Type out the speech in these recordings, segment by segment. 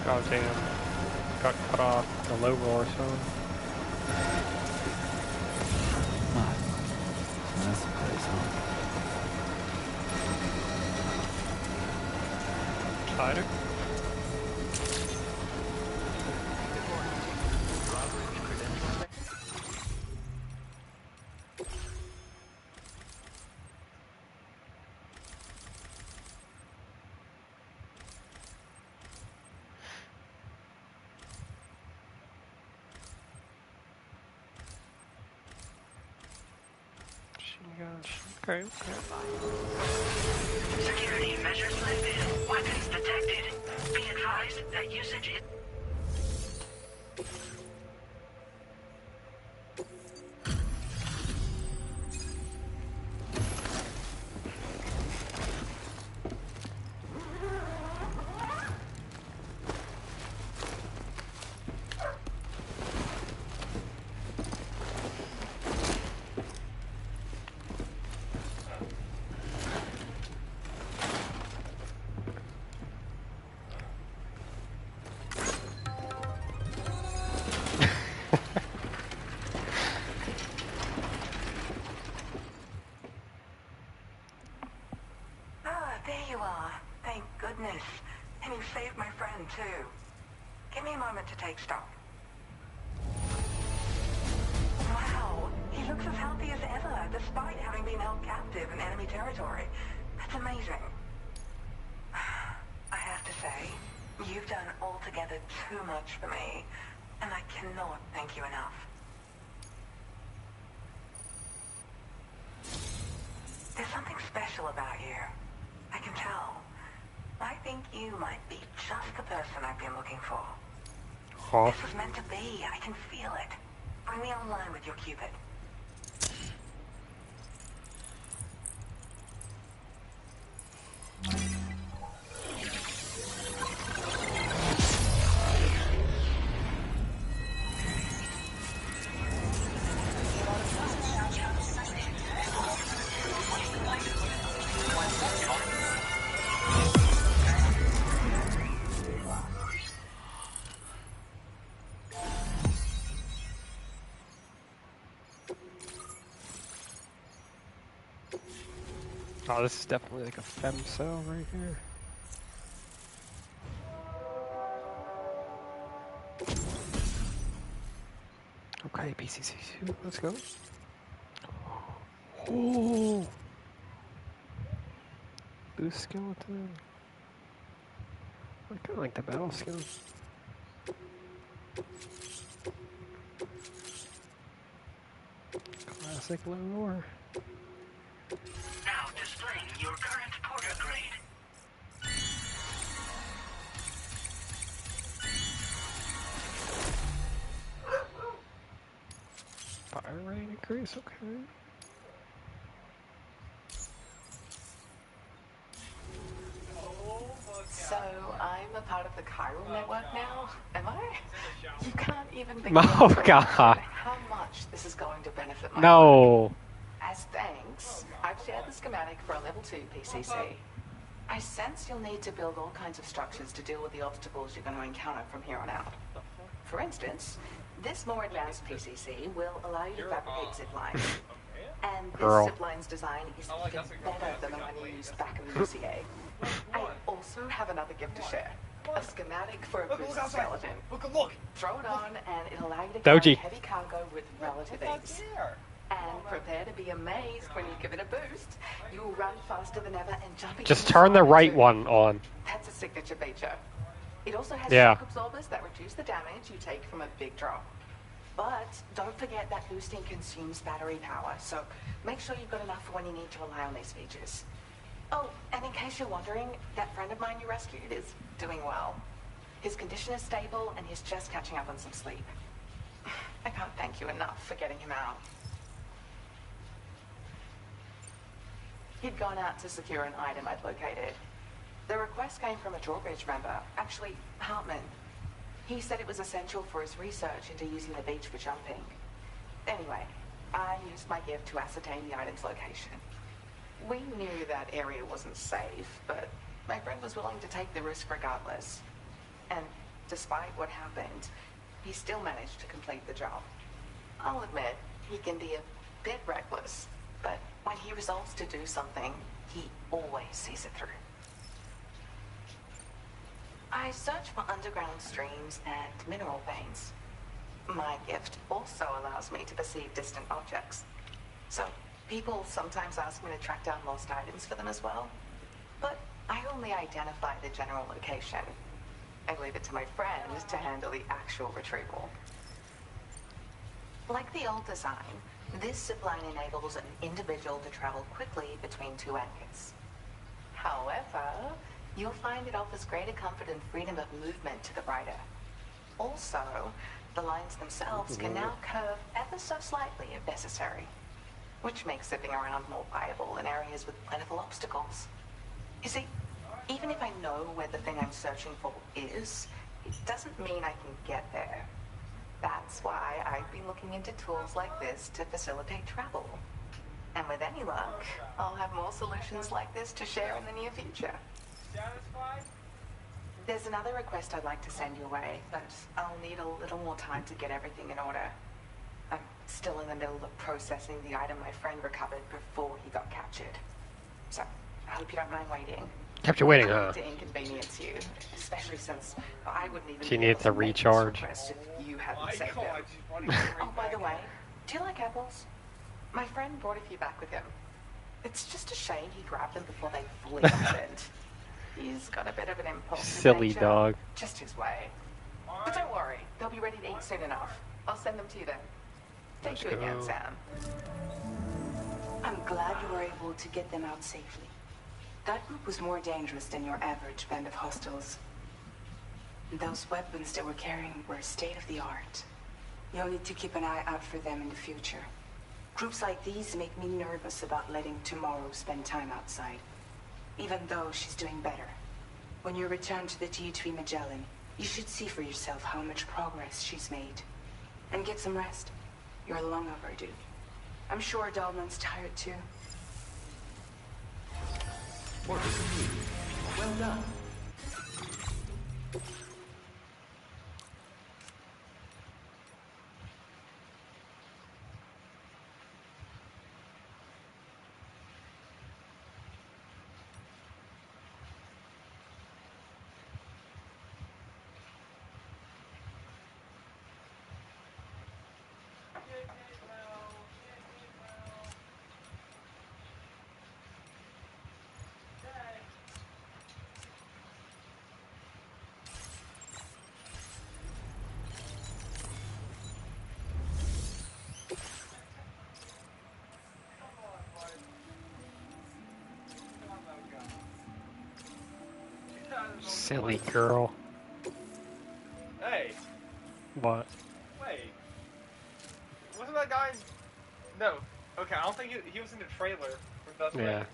God damn. Got cut off the logo or something. What? That's the place, huh? Cider? Okay, okay. Security measures lifted. Weapons detected. Be advised that usage is... too. Give me a moment to take stock. Wow, he looks as healthy as ever, despite having been held captive in enemy territory. That's amazing. I have to say, you've done altogether too much for me, and I cannot thank you enough. There's something special about you. I can tell. I think you might be just the person I've been looking for. Huh? This was meant to be. I can feel it. Bring me online with your Cupid. Oh, this is definitely like a fem cell right here. Okay, PCC2, let's go. Oh, boost skeleton. I kind of like the battle skeleton. Classic lore. Now displaying your current porter grade. Fire rate increase, okay. So, I'm a part of the chiral network now, am I? You can't even begin Oh, to God. imagine how much this is going to benefit my No. work. As thanks, I've shared the schematic for a level 2 PCC. I sense you'll need to build all kinds of structures to deal with the obstacles you're going to encounter from here on out. For instance, this more advanced PCC will allow you to fabricate zip lines. And this zip line's design is even better than the one you used back in the UCA. I also have another gift to share. A schematic for a boost skeleton. Throw it on and it'll allow you to carry heavy cargo with relative ease. And prepare to be amazed when you give it a boost. You'll run faster than ever and jump. Just turn the right one on. That's a signature feature. It also has shock absorbers that reduce the damage you take from a big drop. But don't forget that boosting consumes battery power, so make sure you've got enough for when you need to rely on these features. Oh, and in case you're wondering, that friend of mine you rescued is doing well. His condition is stable and he's just catching up on some sleep. I can't thank you enough for getting him out. He'd gone out to secure an item I'd located. The request came from a drawbridge member, actually Heartman. He said it was essential for his research into using the beach for jumping. Anyway, I used my gift to ascertain the item's location. We knew that area wasn't safe, but my friend was willing to take the risk regardless. And despite what happened, he still managed to complete the job. I'll admit, he can be a bit reckless, but when he resolves to do something, he always sees it through. I search for underground streams and mineral veins. My gift also allows me to perceive distant objects. So, people sometimes ask me to track down lost items for them as well. But I only identify the general location. I leave it to my friend to handle the actual retrieval. Like the old design, this zipline enables an individual to travel quickly between two anchors. However, you'll find it offers greater comfort and freedom of movement to the rider. Also, the lines themselves can now curve ever so slightly if necessary, which makes zipping around more viable in areas with plentiful obstacles. You see, even if I know where the thing I'm searching for is, it doesn't mean I can get there. That's why I've been looking into tools like this to facilitate travel. And with any luck, I'll have more solutions like this to share in the near future. There's another request I'd like to send your way, but I'll need a little more time to get everything in order. I'm still in the middle of processing the item my friend recovered before he got captured. So, I hope you don't mind waiting. Kept you waiting, I huh? hate to inconvenience you, especially since I wouldn't even She be needs able a to make this recharge. request if you hadn't saved them. Oh, by the way, do you like apples? My friend brought a few back with him. It's just a shame he grabbed them before they fully ripened. He's got a bit of an impulsive Silly nature, dog. just his way. But don't worry, they'll be ready to eat soon enough. I'll send them to you then. Thank you again, go. Sam. I'm glad you were able to get them out safely. That group was more dangerous than your average band of hostiles. Those weapons they were carrying were state of the art. You'll need to keep an eye out for them in the future. Groups like these make me nervous about letting Tomorrow spend time outside. Even though she's doing better. When you return to the T3 Magellan, you should see for yourself how much progress she's made. And get some rest. You're long overdue. I'm sure Dahlman's tired too. Work is complete. Well done. Silly girl. Hey, What? wait. Wasn't that guy? No. Okay, I don't think he was in the trailer. That's Yeah. right.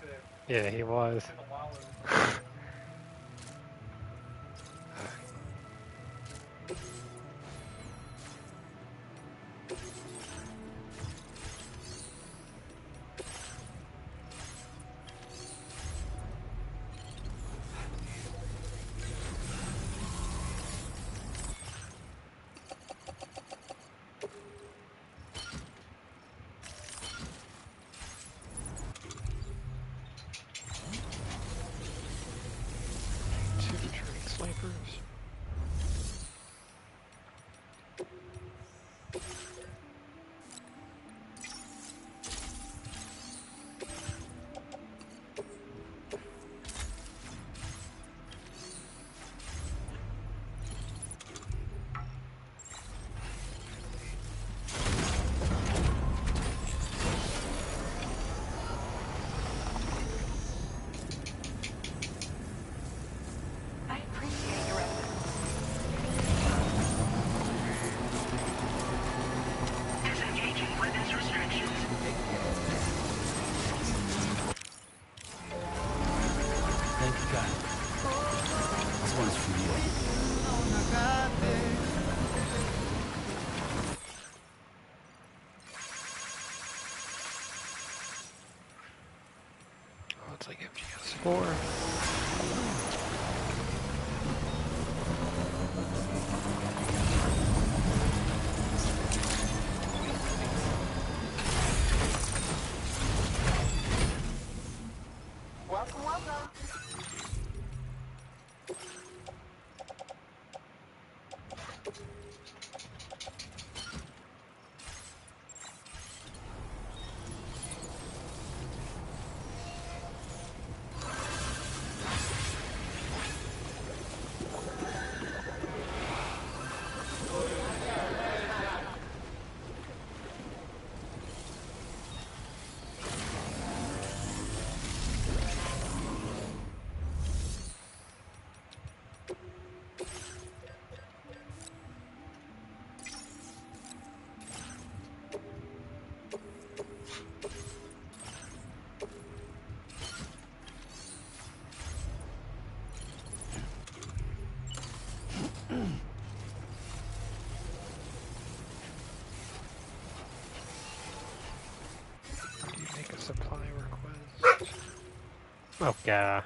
Yeah, he was. In the wild. Two train snipers. I appreciate your efforts. Disengaging weapons restrictions. Thank you, guys. This one's for you. Oh, it's like MGS4. Okay.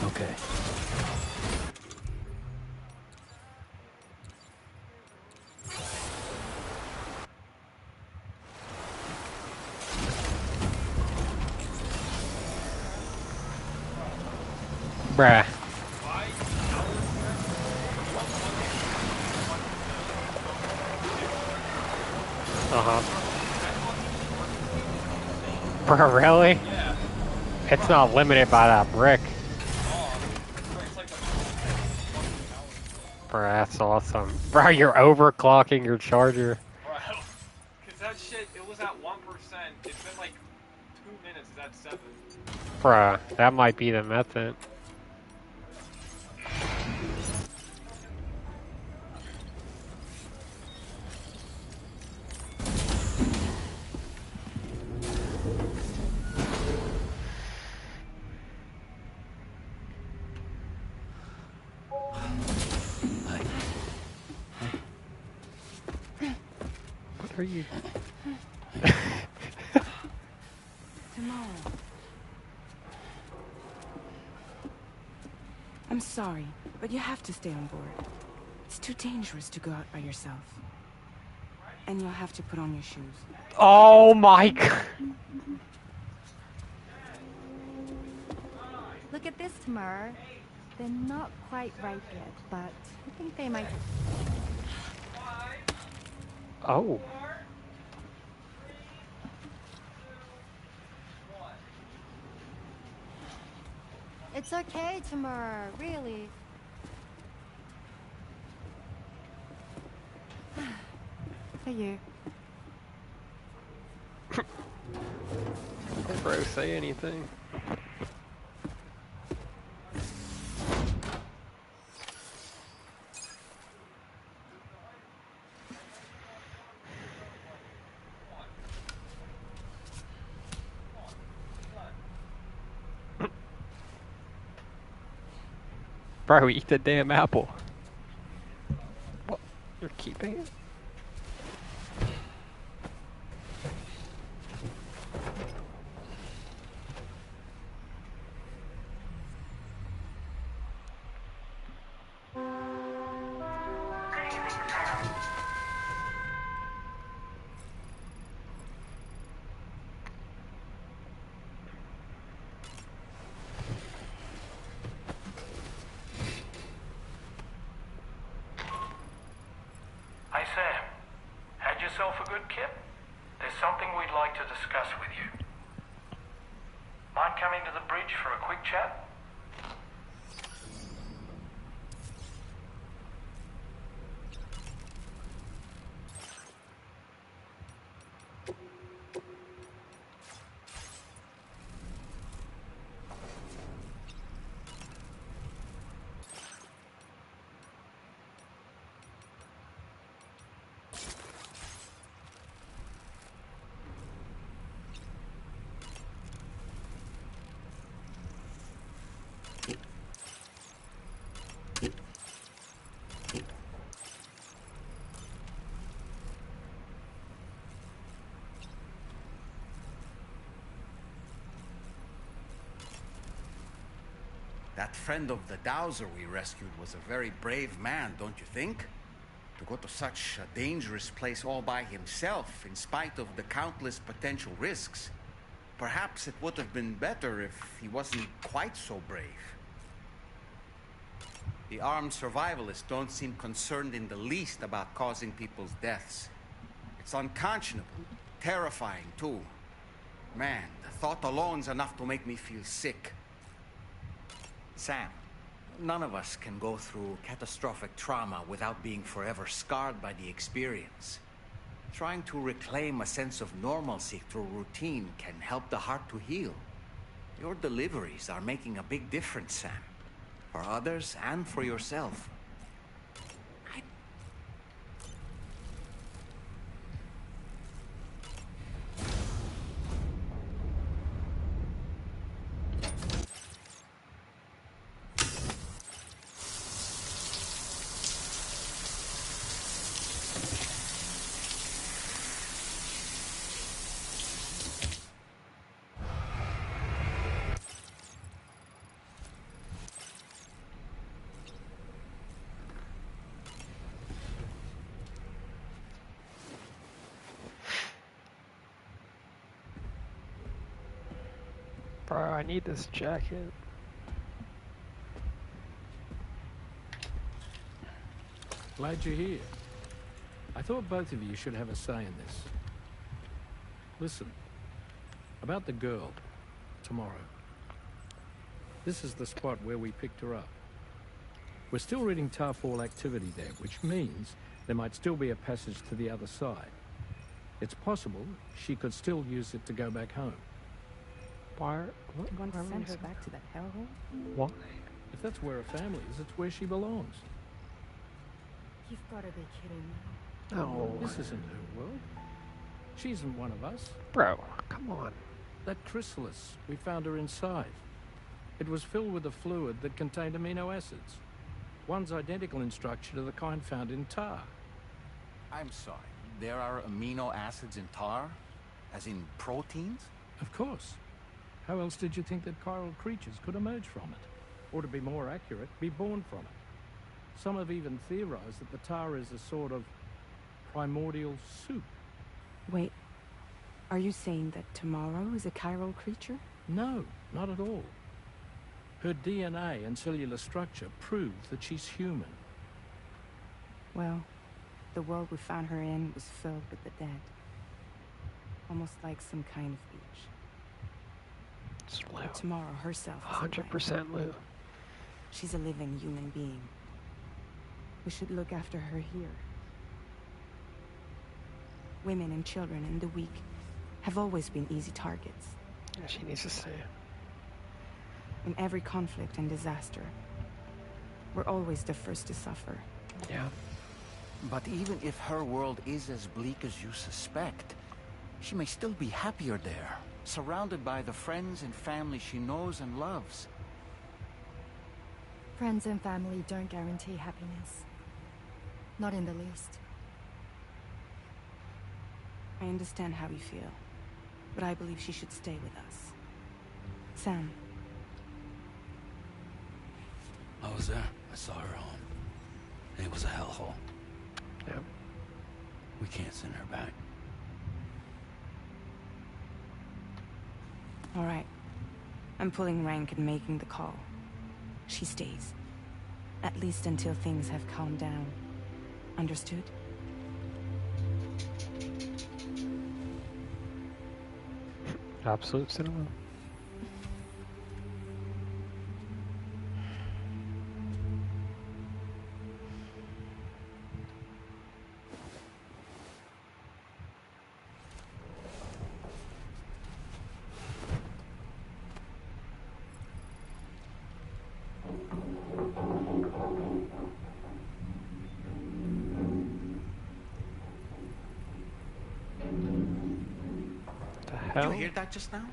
Okay. Bruh. Uh-huh. Bruh, really? Yeah. It's not limited by that brick. It's like the fucking hours. Bruh, that's awesome. Bruh, you're overclocking your charger. Bro. Cause that shit, it was at 1%. It's been like 2 minutes, it's at 7. Bruh, that might be the method. What are you... Tomorrow. I'm sorry, but you have to stay on board. It's too dangerous to go out by yourself. And you'll have to put on your shoes. Oh my god. Look at this, Tamar. They're not quite ripe yet, but I think they might... Oh. It's okay, Tamar, really. For you. Hey, bro, say anything. Bro, eat the damn apple. What? You're keeping it? Hey Sam, had yourself a good kip? There's something we'd like to discuss with you. Mind coming to the bridge for a quick chat? That friend of the Dowser we rescued was a very brave man, don't you think? To go to such a dangerous place all by himself, in spite of the countless potential risks. Perhaps it would have been better if he wasn't quite so brave. The armed survivalists don't seem concerned in the least about causing people's deaths. It's unconscionable, terrifying too. Man, the thought alone's enough to make me feel sick. Sam, none of us can go through catastrophic trauma without being forever scarred by the experience. Trying to reclaim a sense of normalcy through routine can help the heart to heal. Your deliveries are making a big difference, Sam. For others and for yourself. Bro, I need this jacket. Glad you're here. I thought both of you should have a say in this. Listen, about the girl, tomorrow. This is the spot where we picked her up. We're still reading Tarfall activity there, which means there might still be a passage to the other side. It's possible she could still use it to go back home. Why? What? You want to send her back to that hellhole? Why? If that's where her family is, it's where she belongs. You've got to be kidding me. No. This isn't her world. She isn't one of us. Bro, come on. That chrysalis, we found her inside. It was filled with a fluid that contained amino acids. One's identical in structure to the kind found in tar. I'm sorry. There are amino acids in tar? As in proteins? Of course. How else did you think that chiral creatures could emerge from it? Or to be more accurate, be born from it? Some have even theorized that the tar is a sort of primordial soup. Wait, are you saying that tomorrow is a chiral creature? No, not at all. Her DNA and cellular structure prove that she's human. Well, the world we found her in was filled with the dead. Almost like some kind of beach. It's Lou. But tomorrow herself is 100% Lou. She's a living human being. We should look after her here. Women and children and the weak have always been easy targets. Yeah, she needs to stay. In every conflict and disaster, we're always the first to suffer. Yeah. But even if her world is as bleak as you suspect, she may still be happier there, surrounded by the friends and family she knows and loves. Friends and family don't guarantee happiness. Not in the least. I understand how you feel, but I believe she should stay with us. Sam. I was there. I saw her home. And it was a hellhole. Yep. We can't send her back. All right. I'm pulling rank and making the call. She stays. At least until things have calmed down. Understood? Absolute cinema. Did you hear that just now?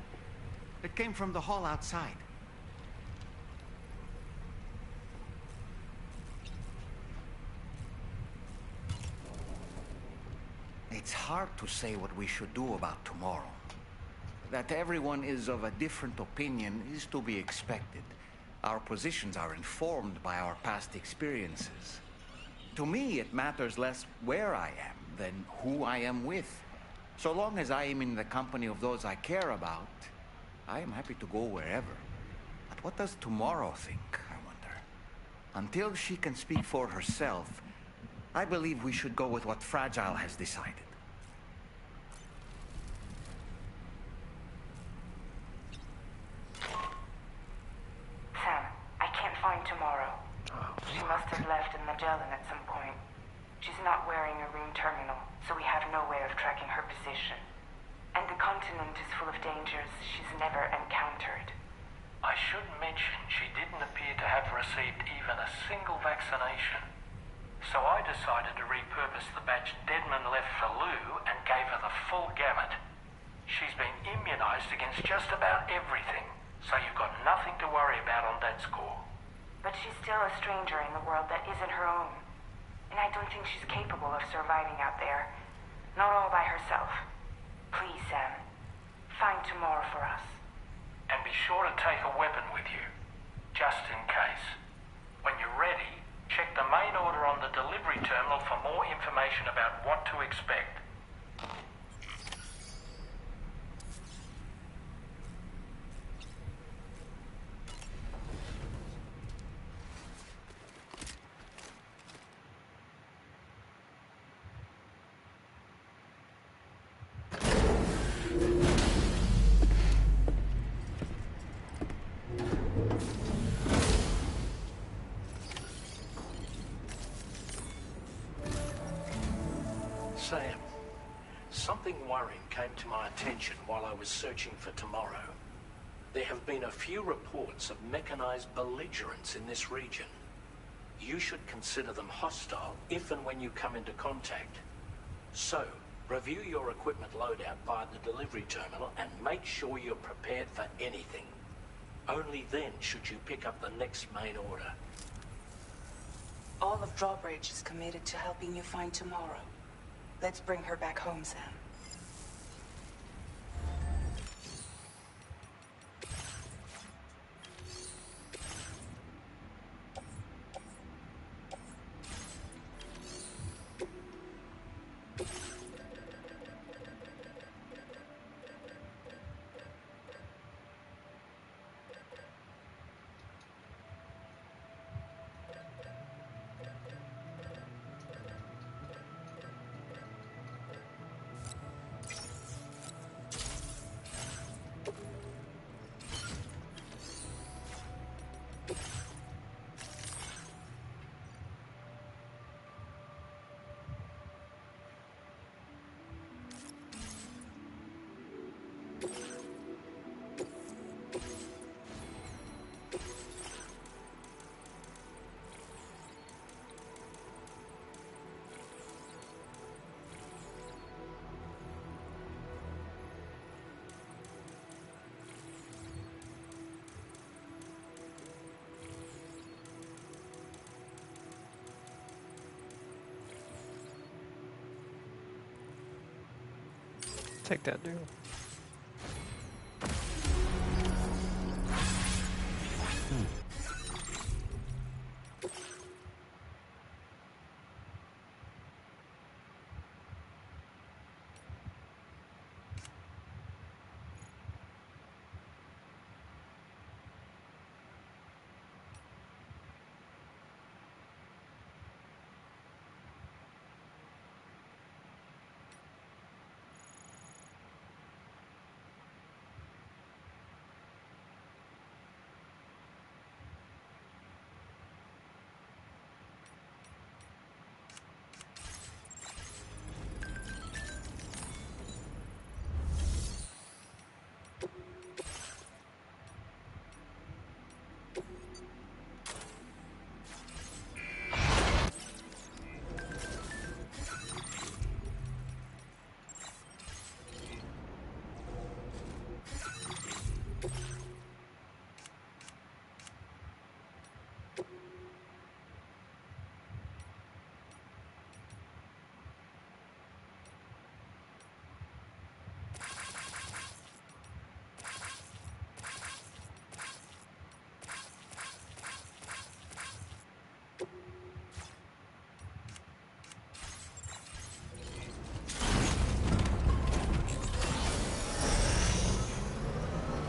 It came from the hall outside. It's hard to say what we should do about tomorrow. That everyone is of a different opinion is to be expected. Our positions are informed by our past experiences. To me, it matters less where I am than who I am with. So long as I am in the company of those I care about, I am happy to go wherever. But what does tomorrow think, I wonder? Until she can speak for herself, I believe we should go with what Fragile has decided. Sam, I can't find tomorrow. She must have left in Magellan at some point. She's not wearing a room terminal. so we have no way of tracking her position. And the continent is full of dangers she's never encountered. I should mention she didn't appear to have received even a single vaccination. So I decided to repurpose the batch Deadman left for Lou and gave her the full gamut. She's been immunized against just about everything, so you've got nothing to worry about on that score. But she's still a stranger in the world that isn't her own. And I don't think she's capable of surviving out there. Not all by herself. Please, Sam. Find tomorrow for us. And be sure to take a weapon with you, just in case. When you're ready, check the main order on the delivery terminal for more information about what to expect. Sam, something worrying came to my attention while I was searching for tomorrow. There have been a few reports of mechanized belligerents in this region. You should consider them hostile if and when you come into contact. So, review your equipment loadout via the delivery terminal and make sure you're prepared for anything. Only then should you pick up the next main order. All of Drawbridge is committed to helping you find tomorrow. Let's bring her back home, Sam. Take that dude.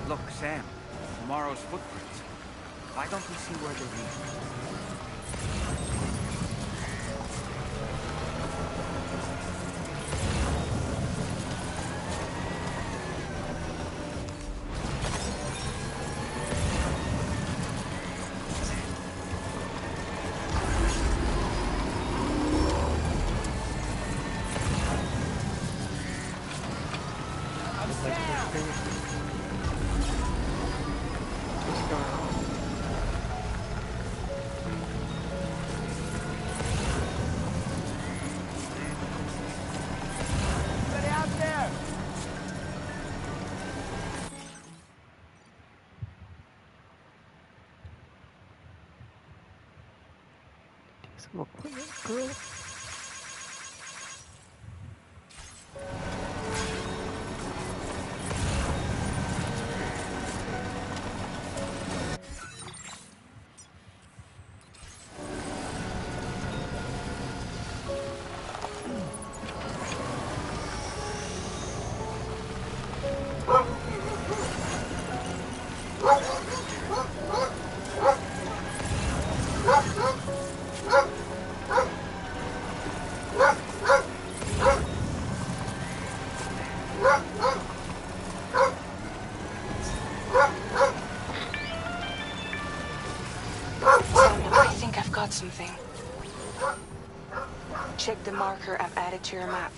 Look, Sam, tomorrow's footprints. Why don't we see where they lead? going on? Anybody out there? Some equipment, girl. I think I've got something. Check the marker I've added to your map.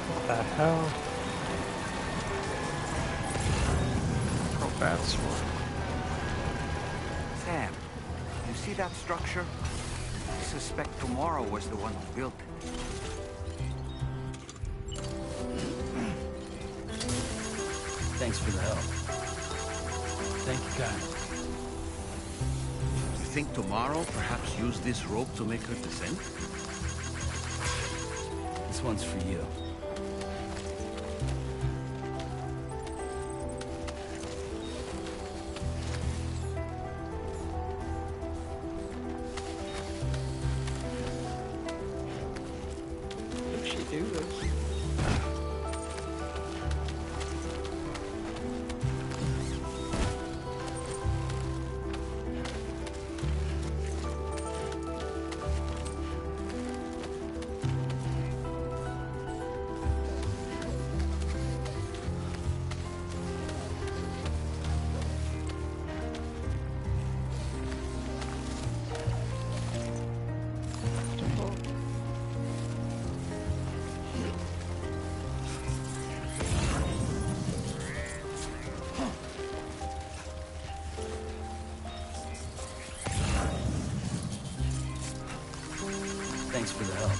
What the hell? Oh, that's one. Sam, you see that structure? I suspect Tomorrow was the one who built it. Thanks for the help. Thank you, guys. You think Tomorrow perhaps used this rope to make her descent? This one's for you. Did she do this? Thanks for the help.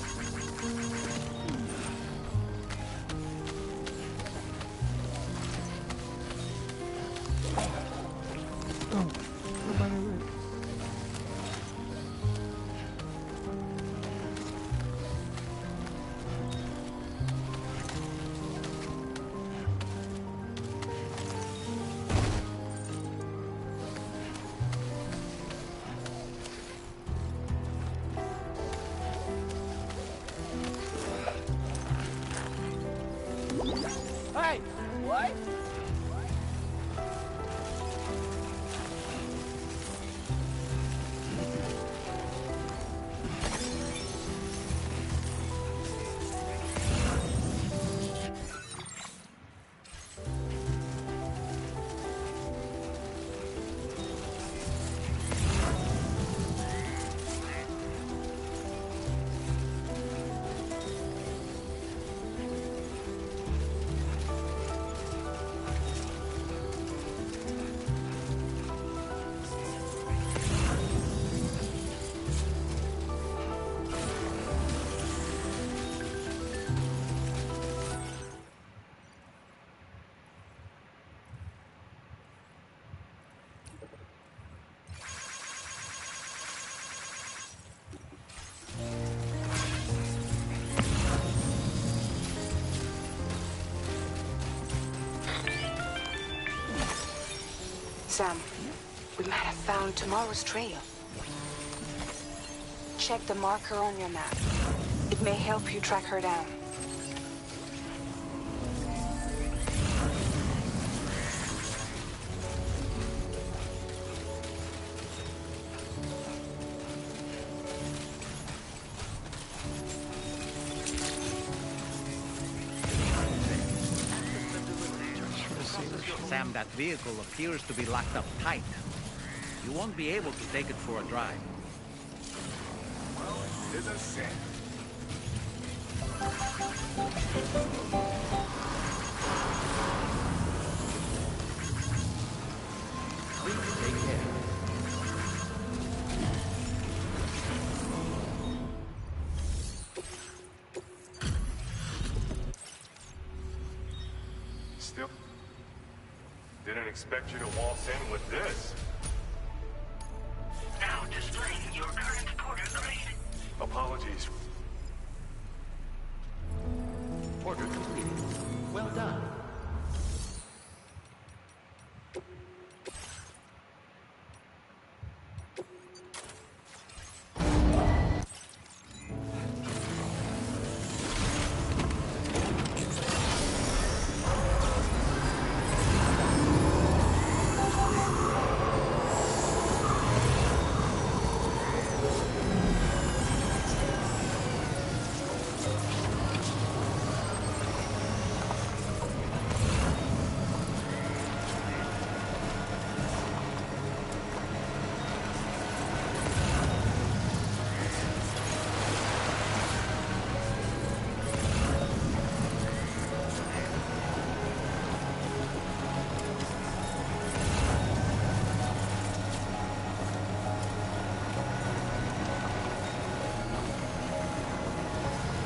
Sam, we might have found tomorrow's trail. Check the marker on your map. It may help you track her down. Sam, that vehicle appears to be locked up tight. You won't be able to take it for a drive. Well, it is a sin. Please take care. Still didn't expect you to waltz in with this. Now displaying your current porter grade. Apologies. Order completed. Well done.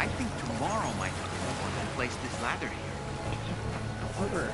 I think tomorrow might be the important place this ladder here. Over.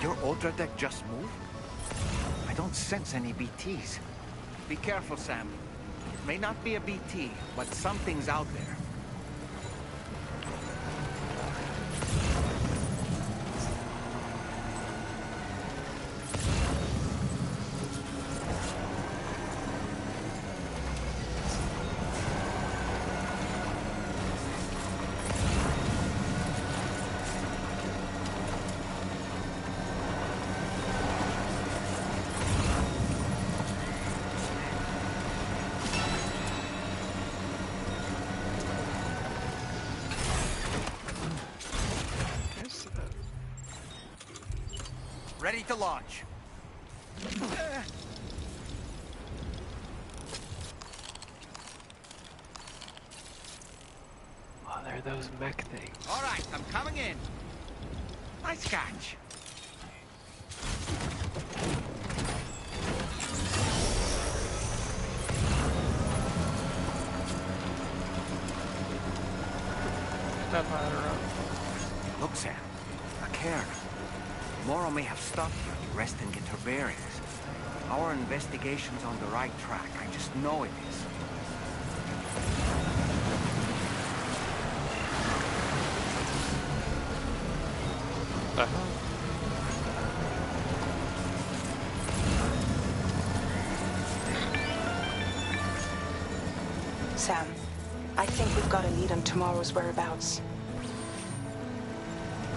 Your Ultra deck just moved? I don't sense any BTs. Be careful, Sam. It may not be a BT, but something's out there. ready to launch. Oh, there are those mech things. All right, I'm coming in. Nice catch. That ladder up. Look, Sam. A cairn. Moro may have stopped here to rest and get her bearings. Our investigation's on the right track. I just know it is. Sam, I think we've got a lead on tomorrow's whereabouts.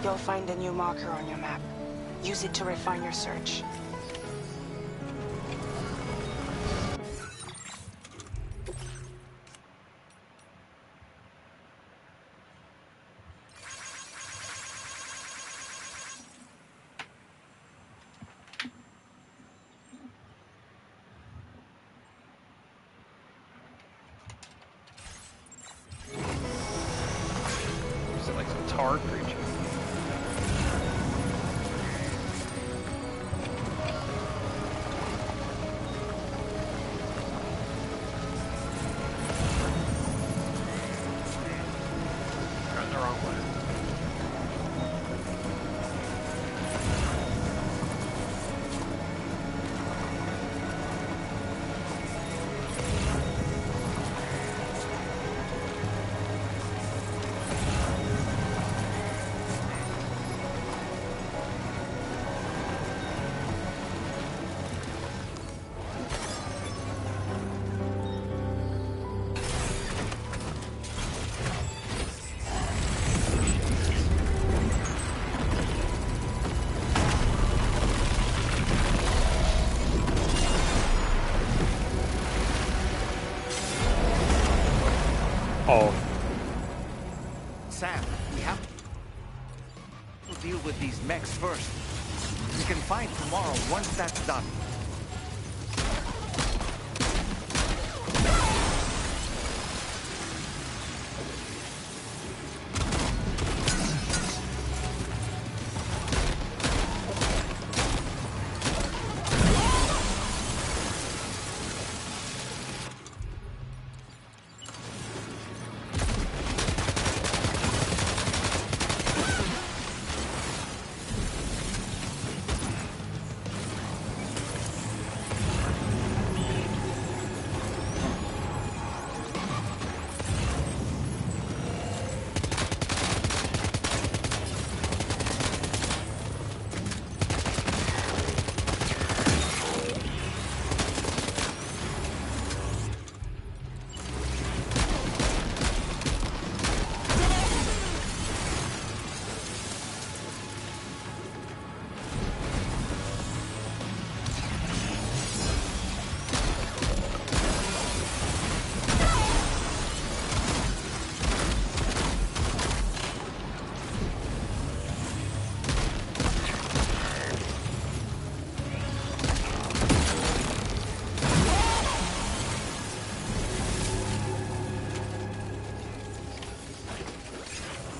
You'll find a new marker on your map. Use it to refine your search. Is it like some tar creature? Going the wrong way. Oh, Sam, we have to deal with these mechs first. We can find tomorrow once that's done.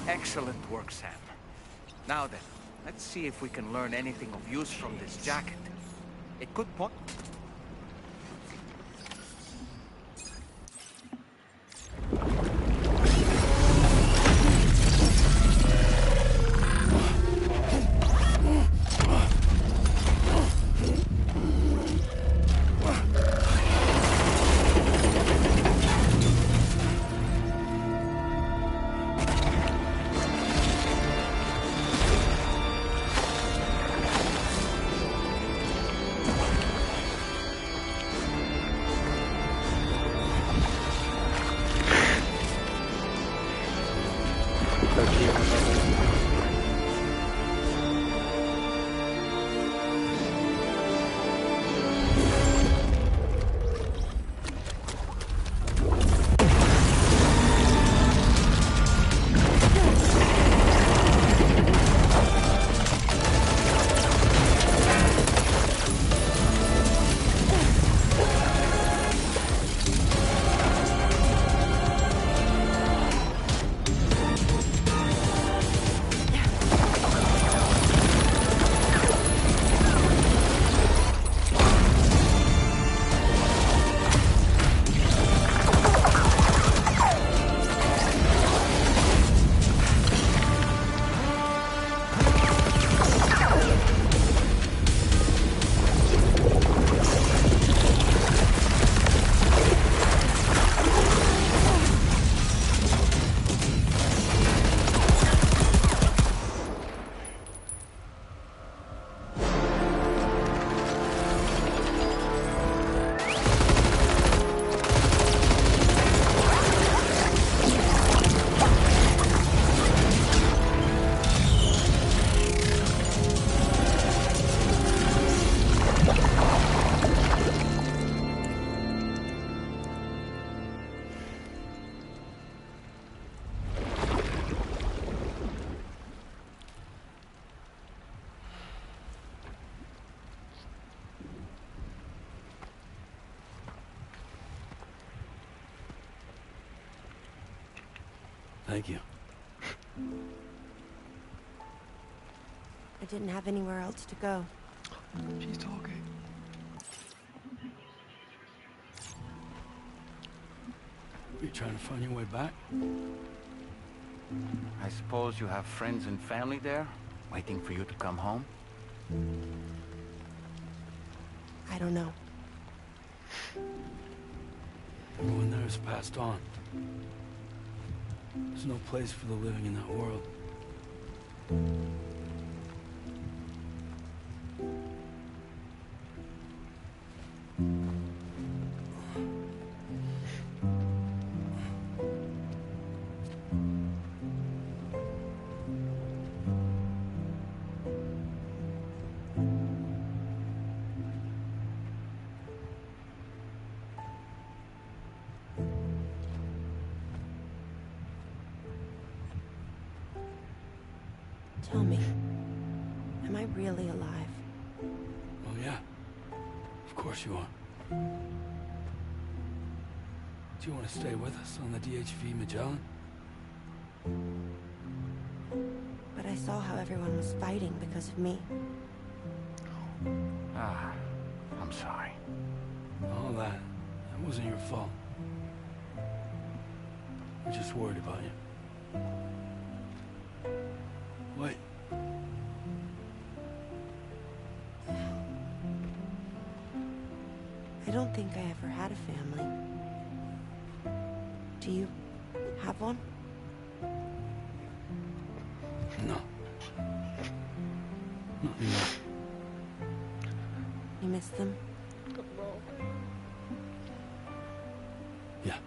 Excellent work, Sam. Now then, let's see if we can learn anything of use from this jacket. It could point... Thank you. I didn't have anywhere else to go. She's talking. You're trying to find your way back? I suppose you have friends and family there, waiting for you to come home? I don't know. Everyone there has passed on. There's no place for the living in that world. Tell me, am I really alive? Oh yeah, of course you are. Do you want to stay with us on the DHV Magellan? But I saw how everyone was fighting because of me. Ah, I'm sorry. All that wasn't your fault. We're just worried about you. Wait. I don't think I ever had a family. Do you have one? No. Not anymore. You miss them? Yeah.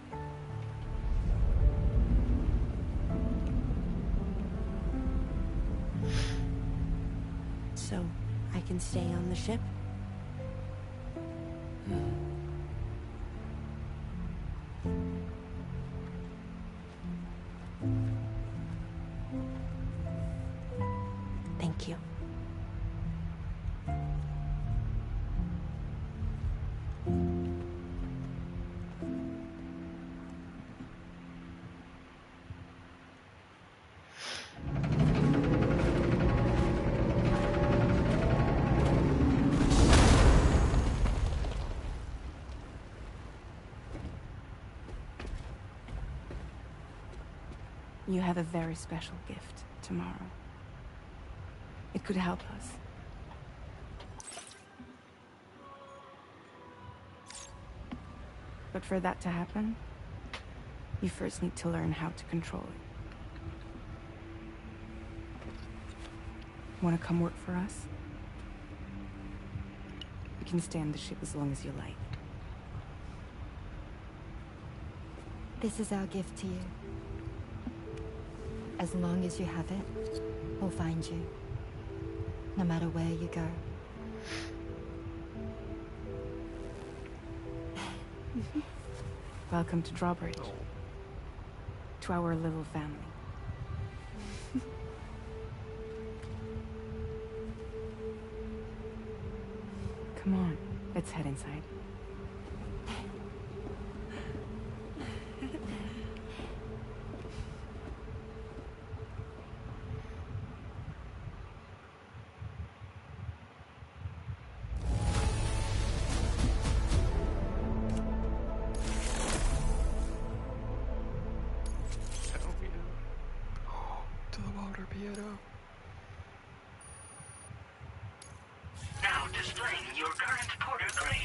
So, I can stay on the ship? Thank you. You have a very special gift tomorrow. It could help us. But for that to happen, you first need to learn how to control it. Want to come work for us? You can stay on the ship as long as you like. This is our gift to you. As long as you have it, we'll find you. No matter where you go. Welcome to Drawbridge. To our little family. Come on, let's head inside. To the water, Pietro. Now displaying your current porter grade.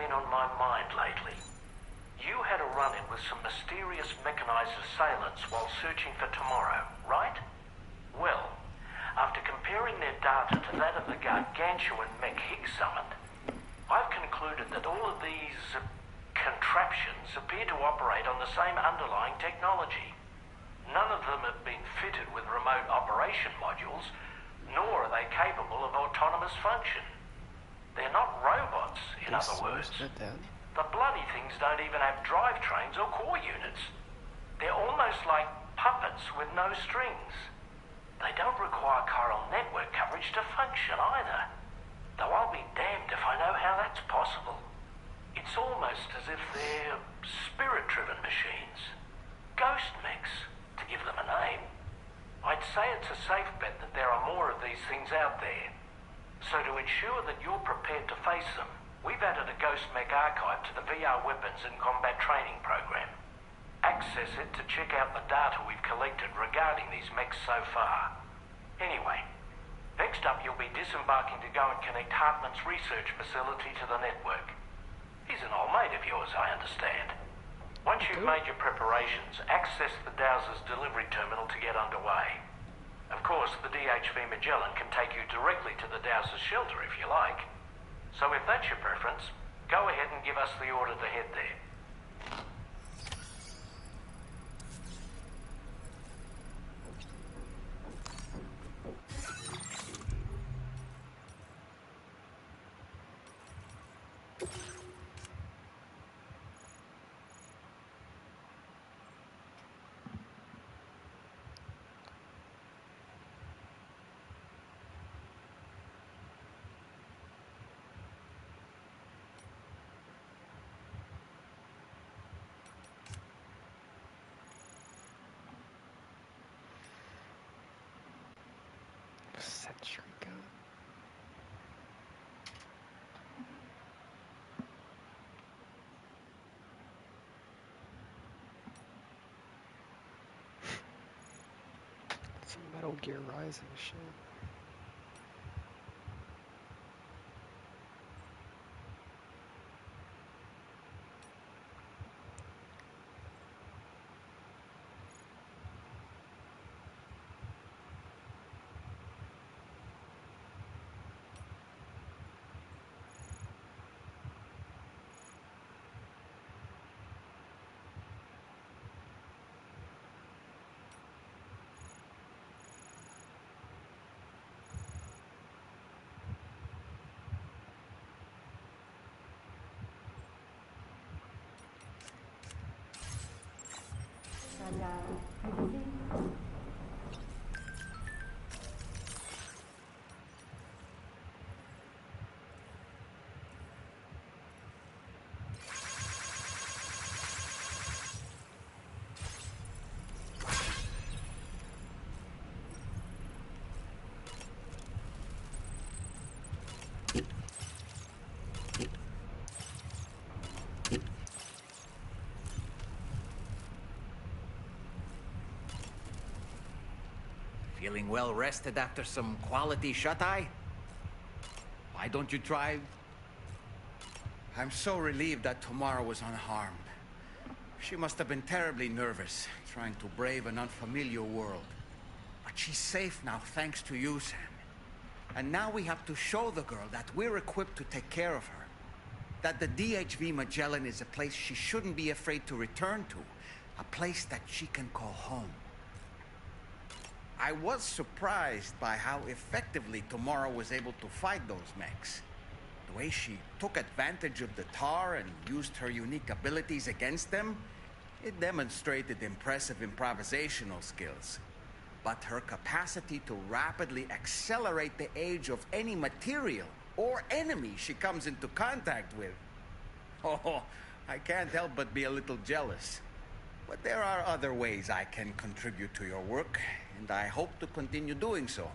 been on my mind lately. You had a run-in with some mysterious mechanized assailants while searching for tomorrow, right? Well, after comparing their data to that of the gargantuan mech Higgs summoned, I've concluded that all of these contraptions appear to operate on the same underlying technology. None of them have been fitted with remote operation modules, nor are they capable of autonomous function. They're not robots, in other words. The bloody things don't even have drivetrains or core units. They're almost like puppets with no strings. They don't require chiral network coverage to function either. Though I'll be damned if I know how that's possible. It's almost as if they're spirit-driven machines. Ghost mechs, to give them a name. I'd say it's a safe bet that there are more of these things out there. So to ensure that you're prepared to face them, we've added a Ghost Mech archive to the VR weapons and combat training program. Access it to check out the data we've collected regarding these mechs so far. Anyway, next up you'll be disembarking to go and connect Heartman's research facility to the network. He's an old mate of yours, I understand. Once you've made your preparations, access the Dowser's delivery terminal to get underway. Of course, the DHV Magellan can take you directly to the Dowser's shelter if you like. So if that's your preference, go ahead and give us the order to head there. Sentry gun. Some Metal Gear Rising shit. Feeling well rested after some quality shut-eye? Why don't you try? I'm so relieved that Tamara was unharmed. She must have been terribly nervous, trying to brave an unfamiliar world. But she's safe now, thanks to you, Sam. And now we have to show the girl that we're equipped to take care of her. That the DHV Magellan is a place she shouldn't be afraid to return to. A place that she can call home. I was surprised by how effectively Tamara was able to fight those mechs. The way she took advantage of the tar and used her unique abilities against them, it demonstrated impressive improvisational skills. But her capacity to rapidly accelerate the age of any material or enemy she comes into contact with. Oh, I can't help but be a little jealous. But there are other ways I can contribute to your work, and I hope to continue doing so.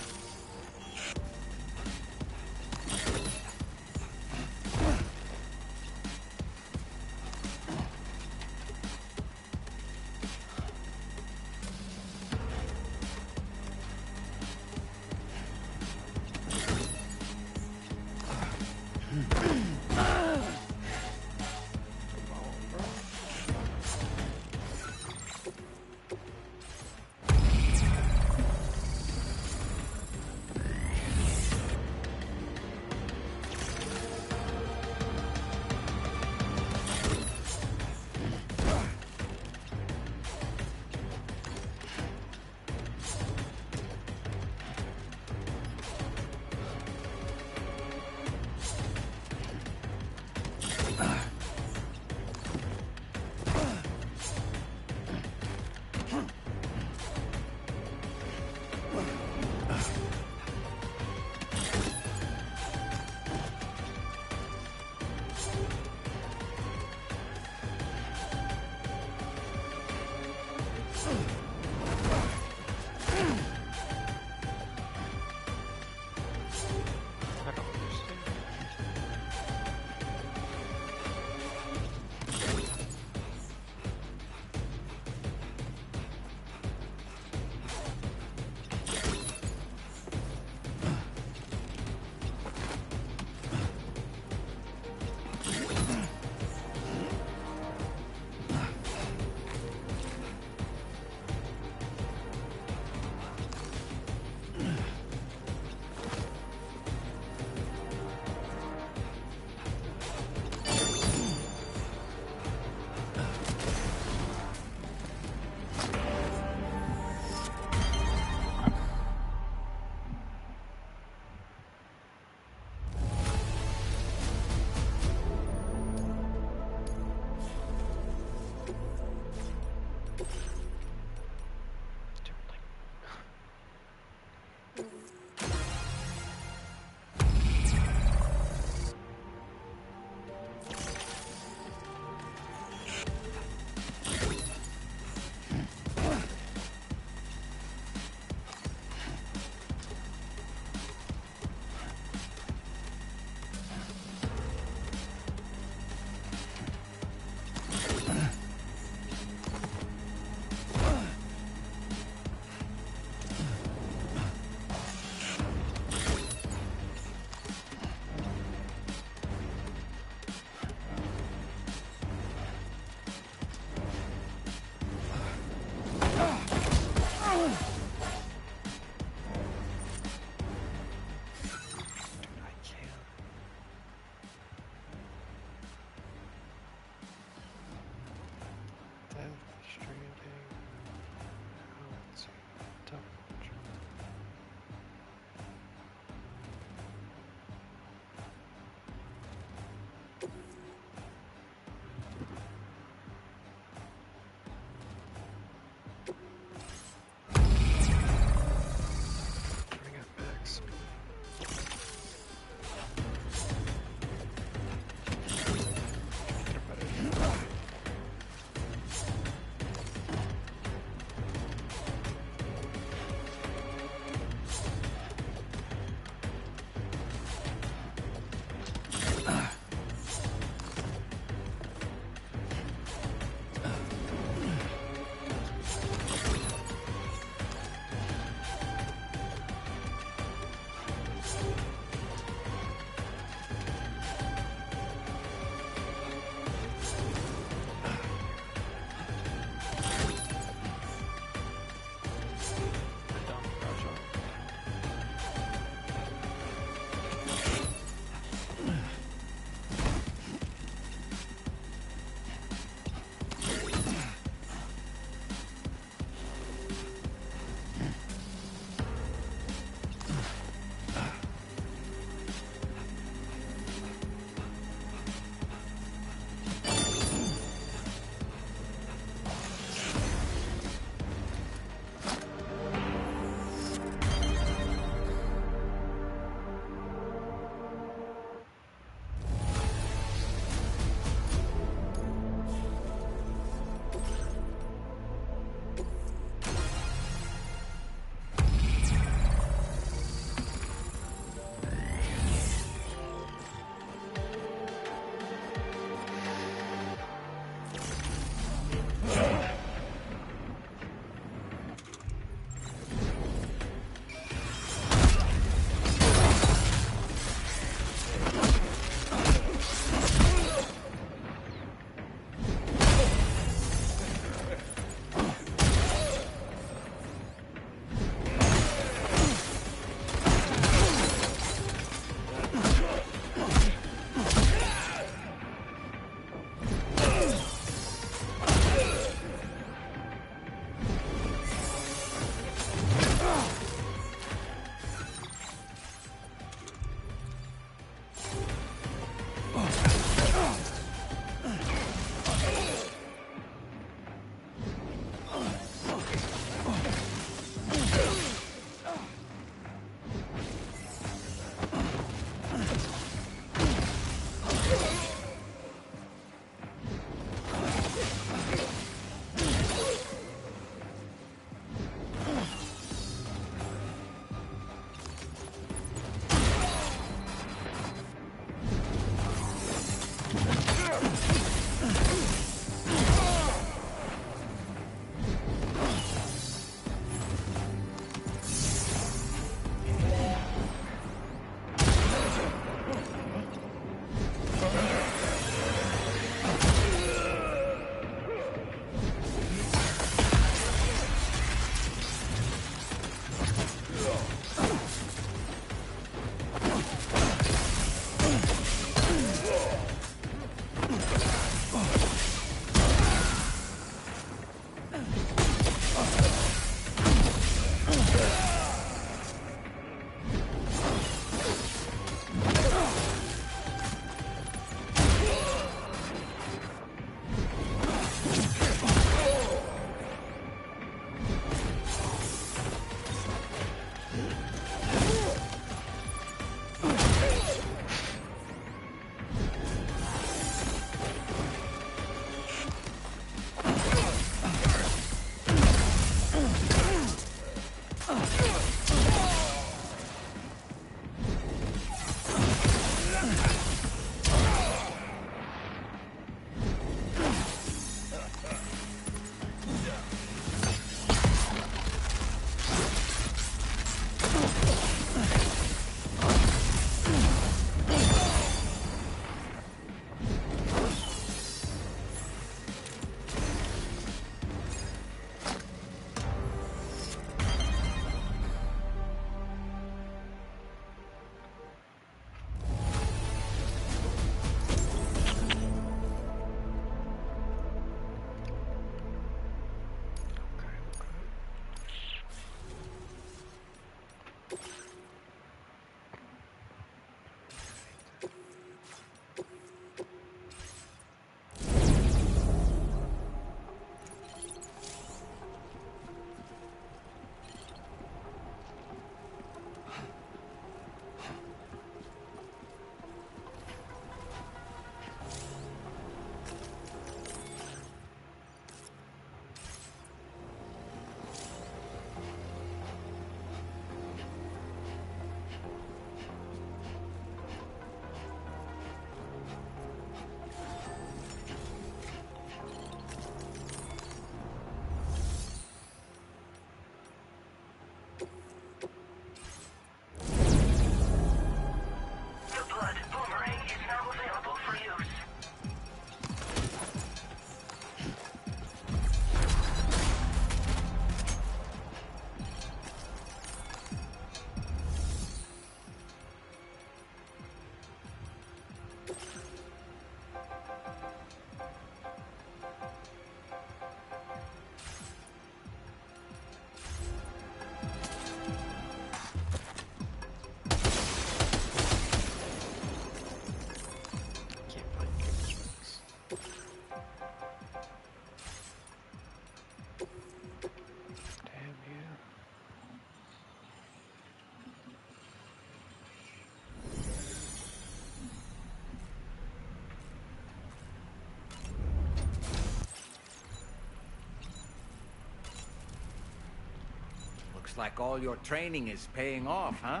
Looks like all your training is paying off, huh?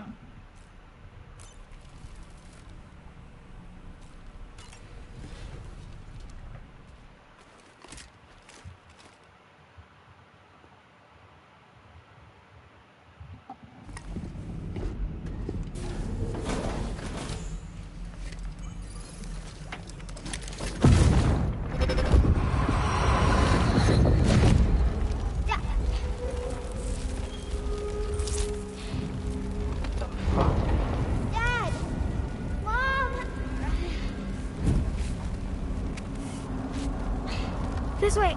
Dad! Mom! This way.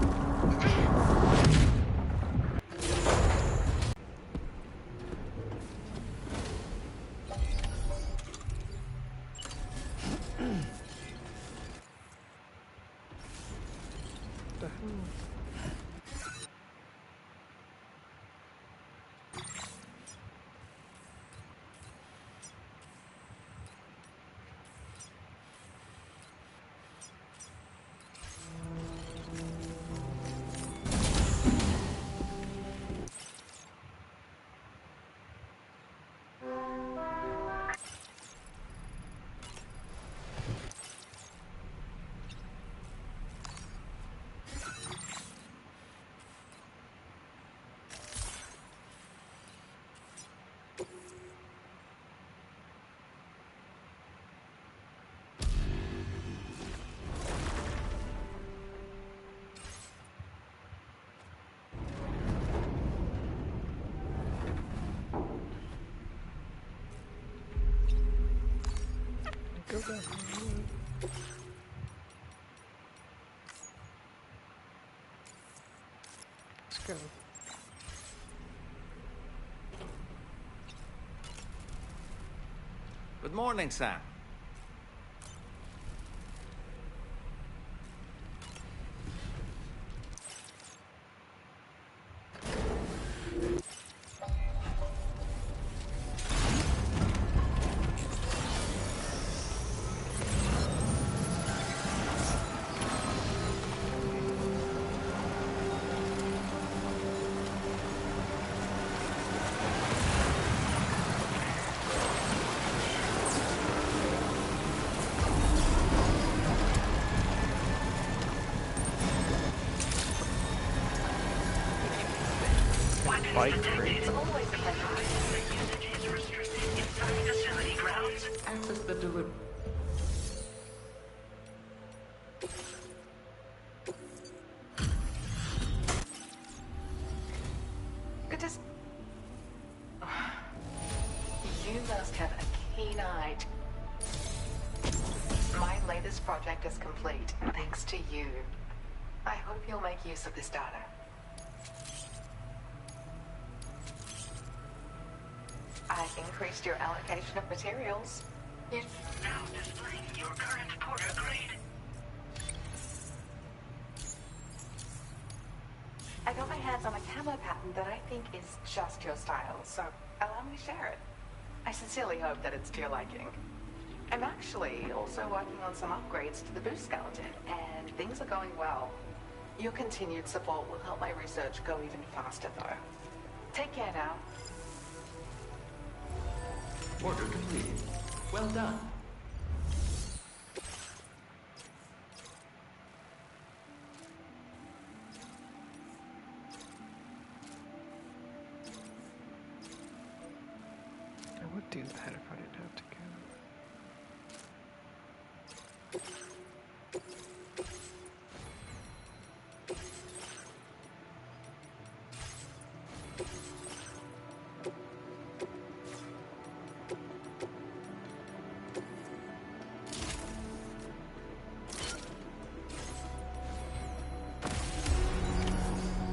Go back. Let's go. Good morning, Sam. Bike rate. Access the delivery. Good to You must have a keen eye. My latest project is complete, thanks to you. I hope you'll make use of this data. I've increased your allocation of materials. Now displaying your current porter grade. I got my hands on a camo pattern that I think is just your style, so allow me to share it. I sincerely hope that it's to your liking. I'm actually also working on some upgrades to the boost skeleton, and things are going well. Your continued support will help my research go even faster, though. Take care now. Order completed. Well done. I would do that if I didn't have to go.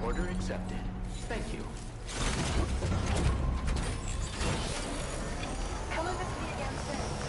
Order accepted. Thank you. Come and visit me again soon.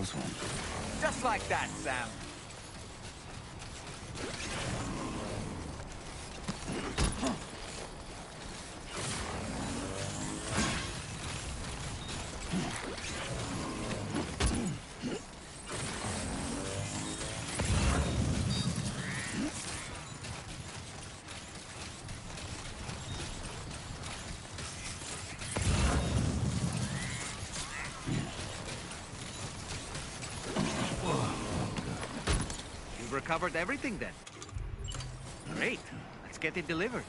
close one. Just like that, Sam. You've recovered everything then. Great. Let's get it delivered.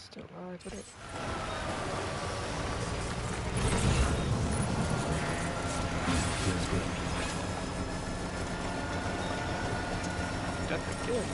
Still alive, would it? Feels good. Definitely good.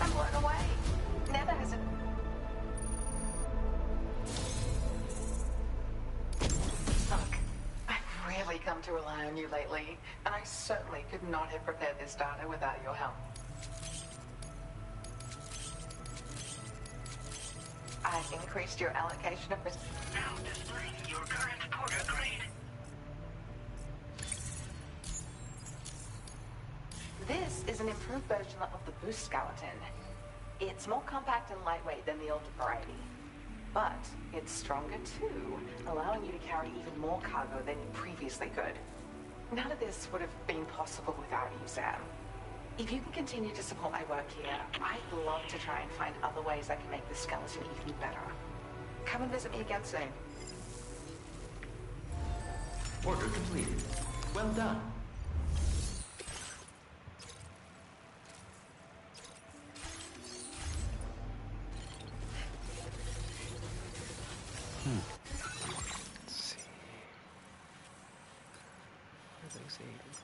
I'm blown away. Never has it. Look, I've really come to rely on you lately, and I certainly could not have prepared this data without your help. I've increased your allocation of risk. Now displaying your current Porter grade. This is an improved version of the boost skeleton. It's more compact and lightweight than the older variety. But it's stronger too, allowing you to carry even more cargo than you previously could. None of this would have been possible without you, Sam. If you can continue to support my work here, I'd love to try and find other ways I can make this skeleton even better. Come and visit me again soon. Order completed. Well done. Let's see. Where are those eagles?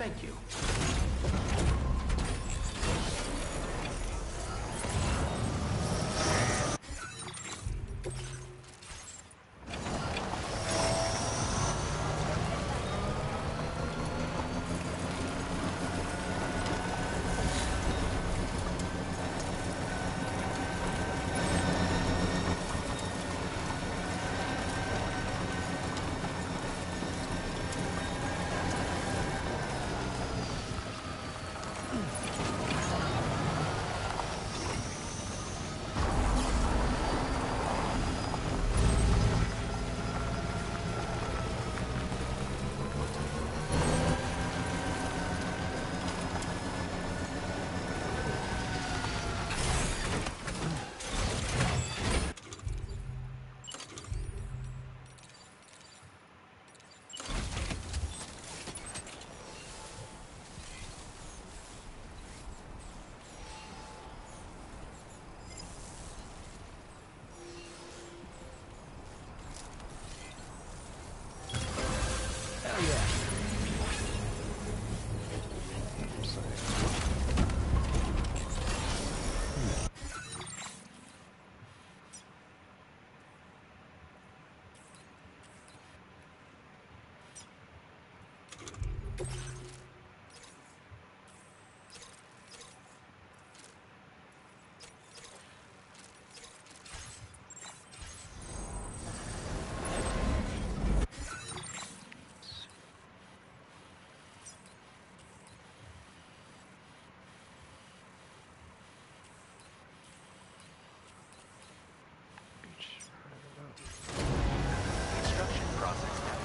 Thank you. Construction process now.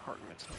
Heartman's up.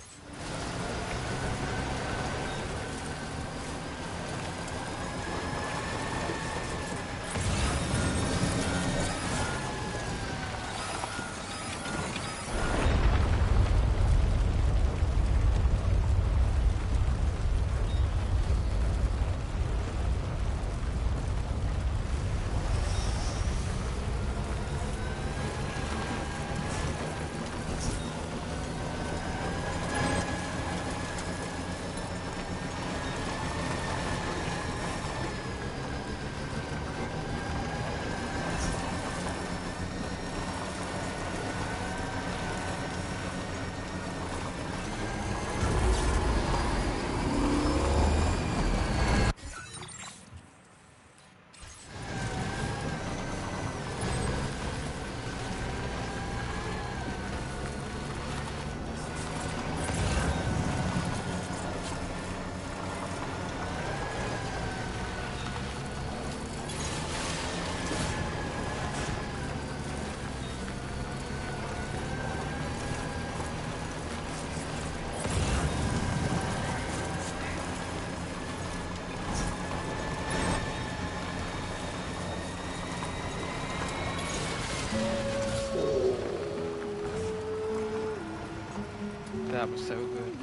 That was so good.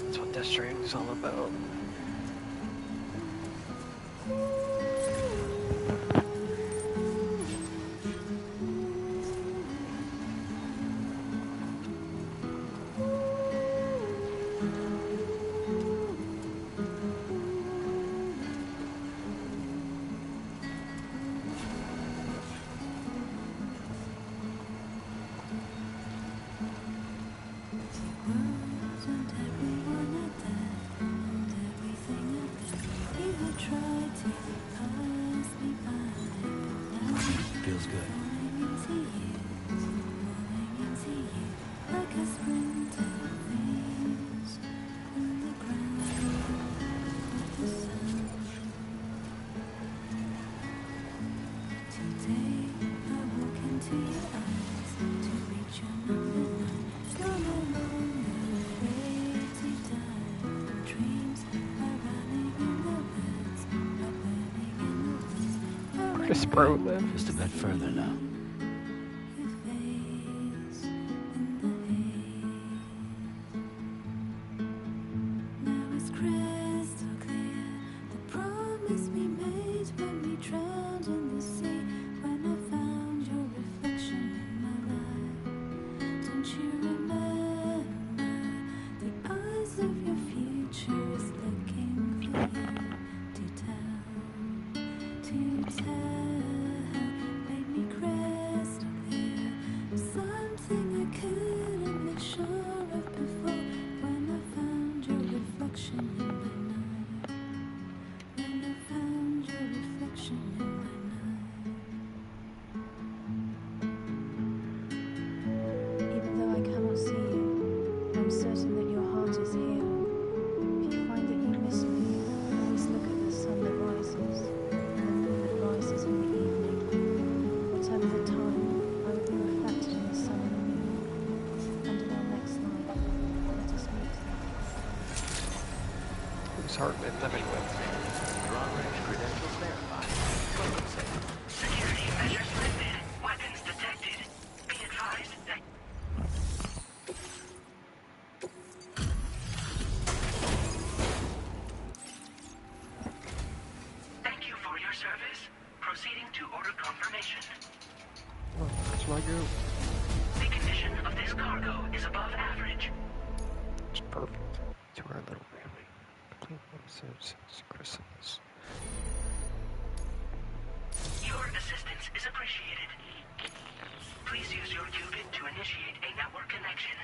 That's what Death Stranding is all about. feels good. Where does Spro live? Just a bit further now. Who's Heartman living with? Drawbridge credentials verified. Welcome, Sam. Security measures lifted. Weapons detected. Be advised that... Thank you for your service. Proceeding to order confirmation. Oh, that's my group. The condition of this cargo is above average. It's perfect to our little family. Complete episodes, chrysalis. Your assistance is appreciated. Please use your qubit to initiate a network connection.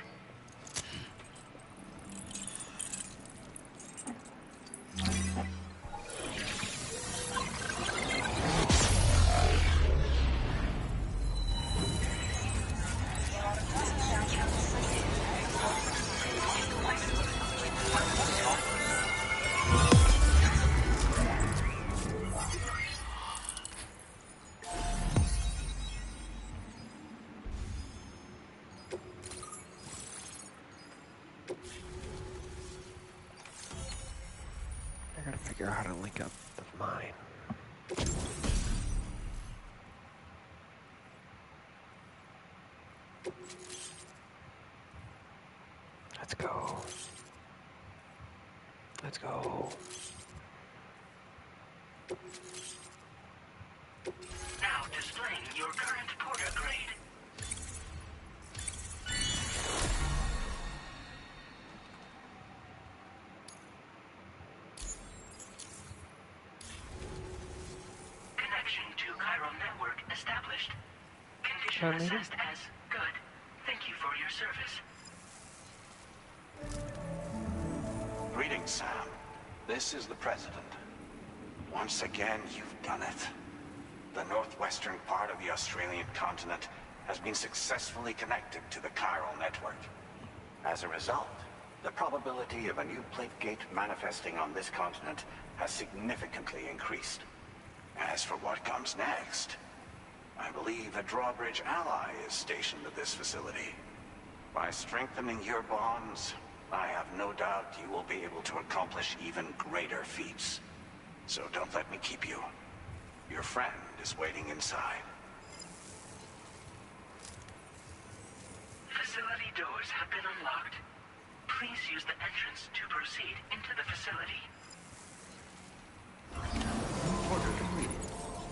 I gotta figure out how to link up the mine. Let's go. Let's go. Now displaying your current porter grade. Connection to chiral network established. Condition assessed as good. Thank you for your service. Greetings, Sam. This is the President. Once again, you've done it. The northwestern part of the Australian continent has been successfully connected to the chiral network. As a result, the probability of a new plate gate manifesting on this continent has significantly increased. As for what comes next, I believe a drawbridge ally is stationed at this facility. By strengthening your bonds, I have no doubt you will be able to accomplish even greater feats. So don't let me keep you. Your friend is waiting inside. Facility doors have been unlocked. Please use the entrance to proceed into the facility. Order completed.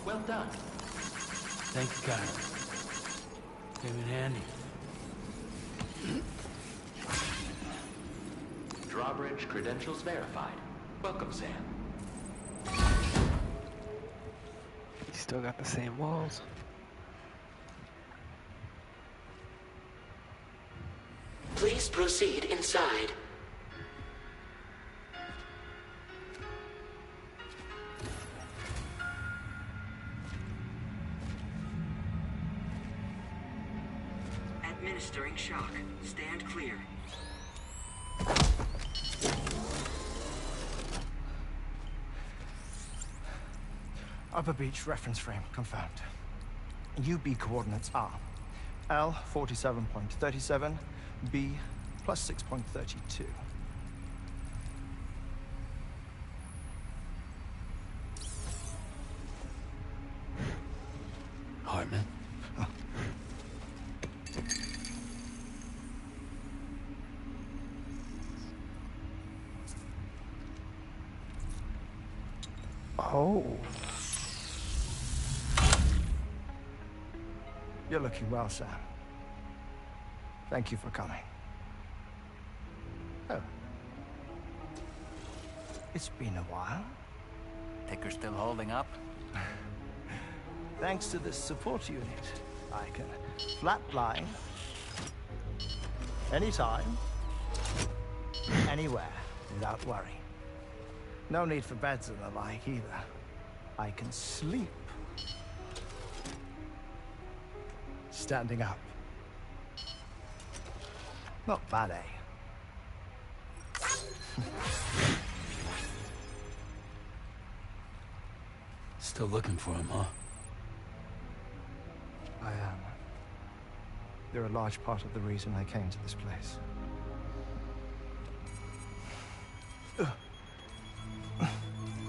Well done. Thank you, Kyle. Came in handy. Drawbridge credentials verified. Welcome, Sam. He's still got the same walls. Please proceed inside. is stirring shock. Stand clear. Upper beach reference frame confirmed. UB coordinates are L 47.37, B plus 6.32. Heartman. Oh. You're looking well, Sam. Thank you for coming. Oh. It's been a while. Ticker's still holding up? Thanks to this support unit, I can flatline anytime, anywhere, without worry. No need for beds and the like either. I can sleep standing up. Not bad, eh? Still looking for him, huh? I am. They're a large part of the reason I came to this place.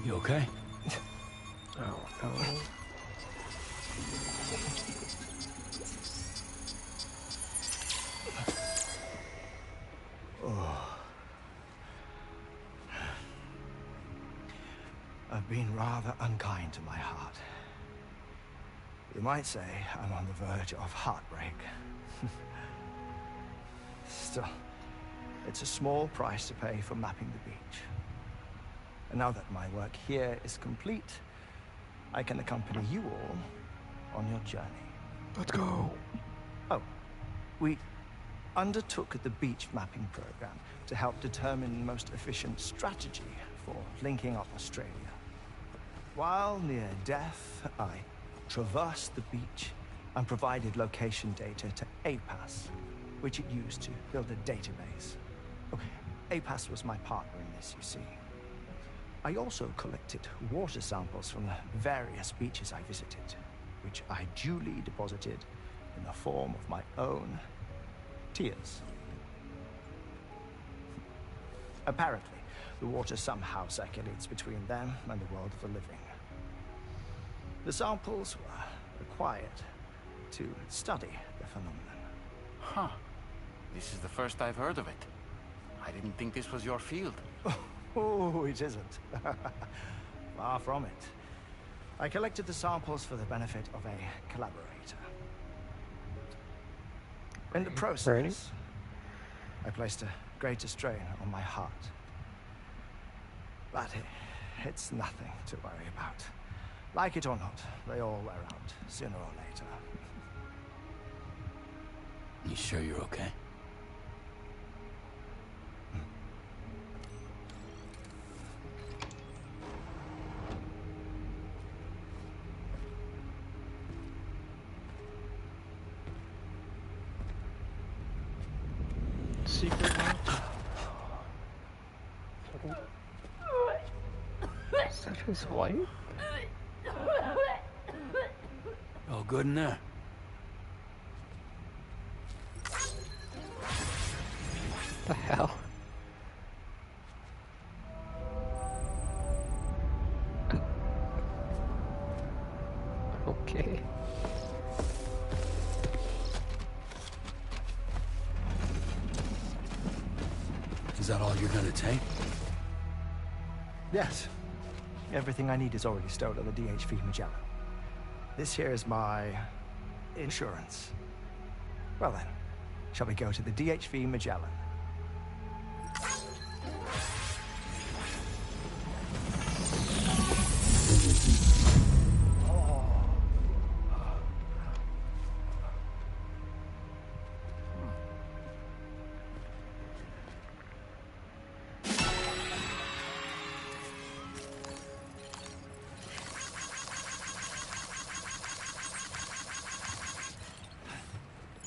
You okay? Oh, no. Oh. I've been rather unkind to my heart. You might say I'm on the verge of heartbreak. Still, it's a small price to pay for mapping the beach. And now that my work here is complete, I can accompany you all on your journey. Let's go. Oh, we undertook the beach mapping program to help determine the most efficient strategy for linking up Australia. While near death, I traversed the beach and provided location data to APAS, which it used to build a database. Oh, APAS was my partner in this, you see. I also collected water samples from the various beaches I visited, which I duly deposited in the form of my own tears. Apparently, the water somehow circulates between them and the world of the living. The samples were required to study the phenomenon. Huh. This is the first I've heard of it. I didn't think this was your field. Oh, it isn't. Far from it. I collected the samples for the benefit of a collaborator. In the process, I placed a greater strain on my heart. But it's nothing to worry about. Like it or not, they all wear out, sooner or later. You sure you're okay? Secret note. Is that his wife? All good in there? The hell? Okay. Is that all you're gonna take? Yes. Everything I need is already stowed on the DHV Magellan. This here is my insurance. Well then, shall we go to the DHV Magellan?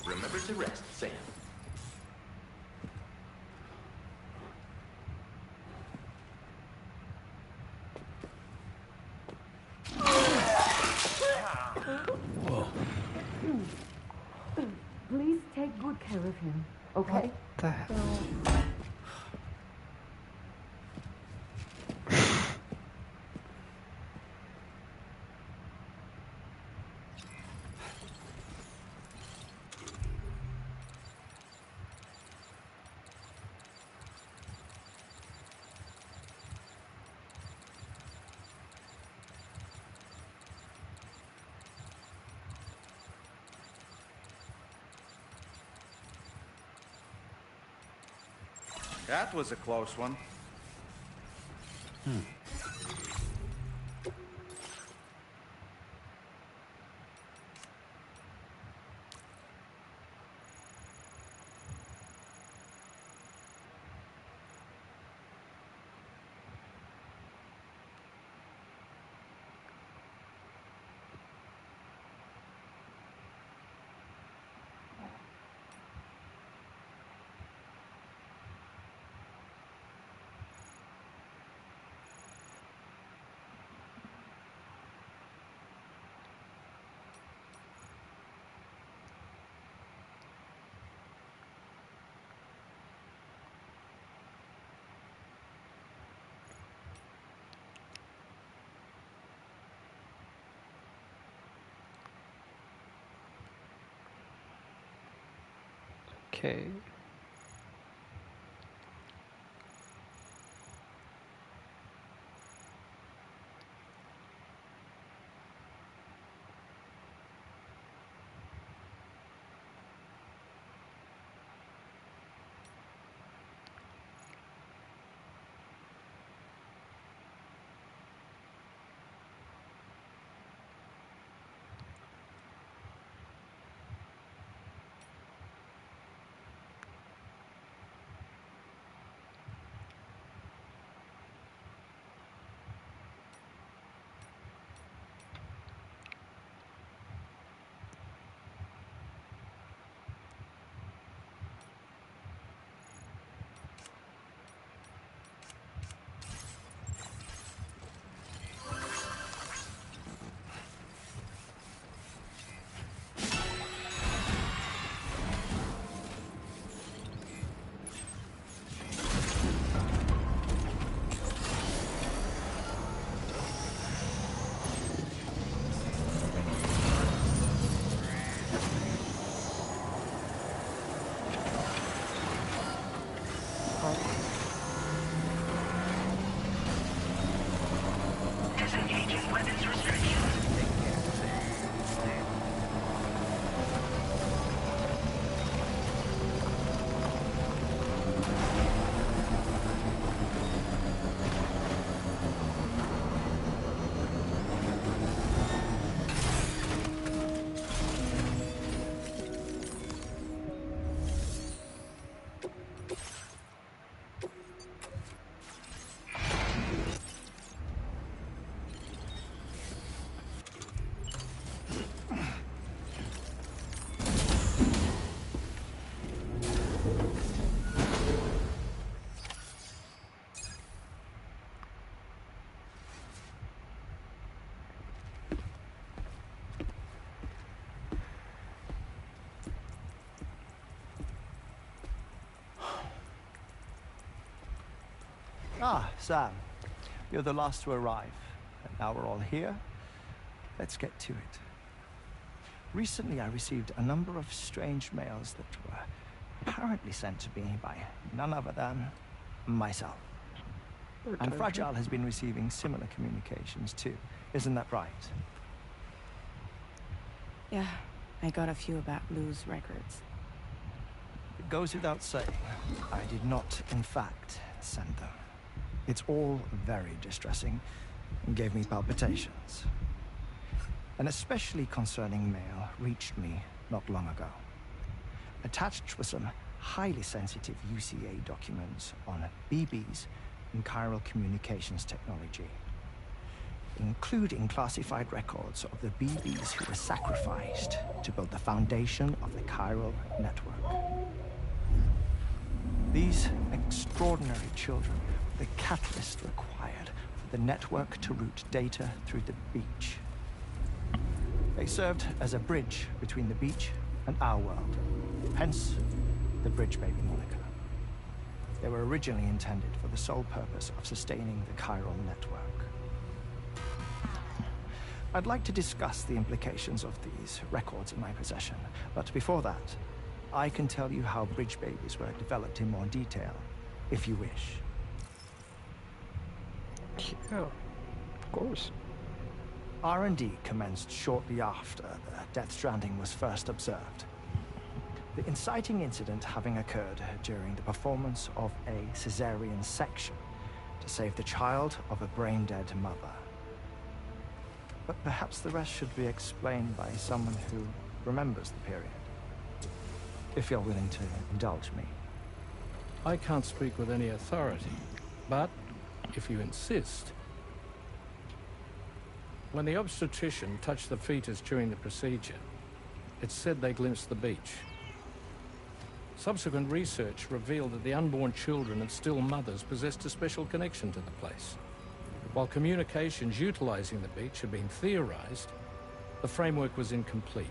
Remember effort to rest, Sam. Whoa. Please take good care of him, okay? What the hell? That was a close one. Okay. Disengaging weapons restriction. Ah, Sam. You're the last to arrive. And now we're all here. Let's get to it. Recently, I received a number of strange mails that were apparently sent to me by none other than myself. And Fragile has been receiving similar communications too. Isn't that right? Yeah, I got a few about Lou's records. It goes without saying, I did not, in fact, send them. It's all very distressing and gave me palpitations. An especially concerning mail reached me not long ago. Attached were some highly sensitive UCA documents on BBs and chiral communications technology. including classified records of the BBs who were sacrificed to build the foundation of the chiral network. These extraordinary children were the catalyst required for the network to route data through the beach. They served as a bridge between the beach and our world, hence the Bridge Baby moniker. They were originally intended for the sole purpose of sustaining the chiral network. I'd like to discuss the implications of these records in my possession, but before that, I can tell you how Bridge Babies were developed in more detail, if you wish. Yeah, of course. R&D commenced shortly after the Death Stranding was first observed. The inciting incident having occurred during the performance of a cesarean section to save the child of a brain-dead mother. But perhaps the rest should be explained by someone who remembers the period. If you're willing to indulge me. I can't speak with any authority, but if you insist. When the obstetrician touched the fetus during the procedure, it said they glimpsed the beach. Subsequent research revealed that the unborn children and still mothers possessed a special connection to the place. While communications utilizing the beach had been theorized, the framework was incomplete.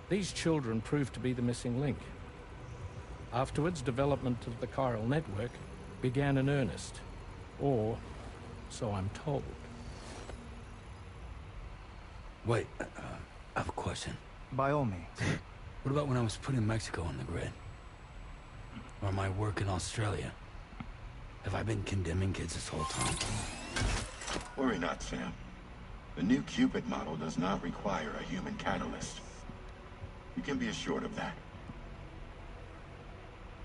These children proved to be the missing link. Afterwards, development of the chiral network began in earnest, or so I'm told. Wait, I have a question. By all means. What about when I was putting Mexico on the grid? Or my work in Australia? Have I been condemning kids this whole time? Worry not, Sam. The new Cupid model does not require a human catalyst. You can be assured of that.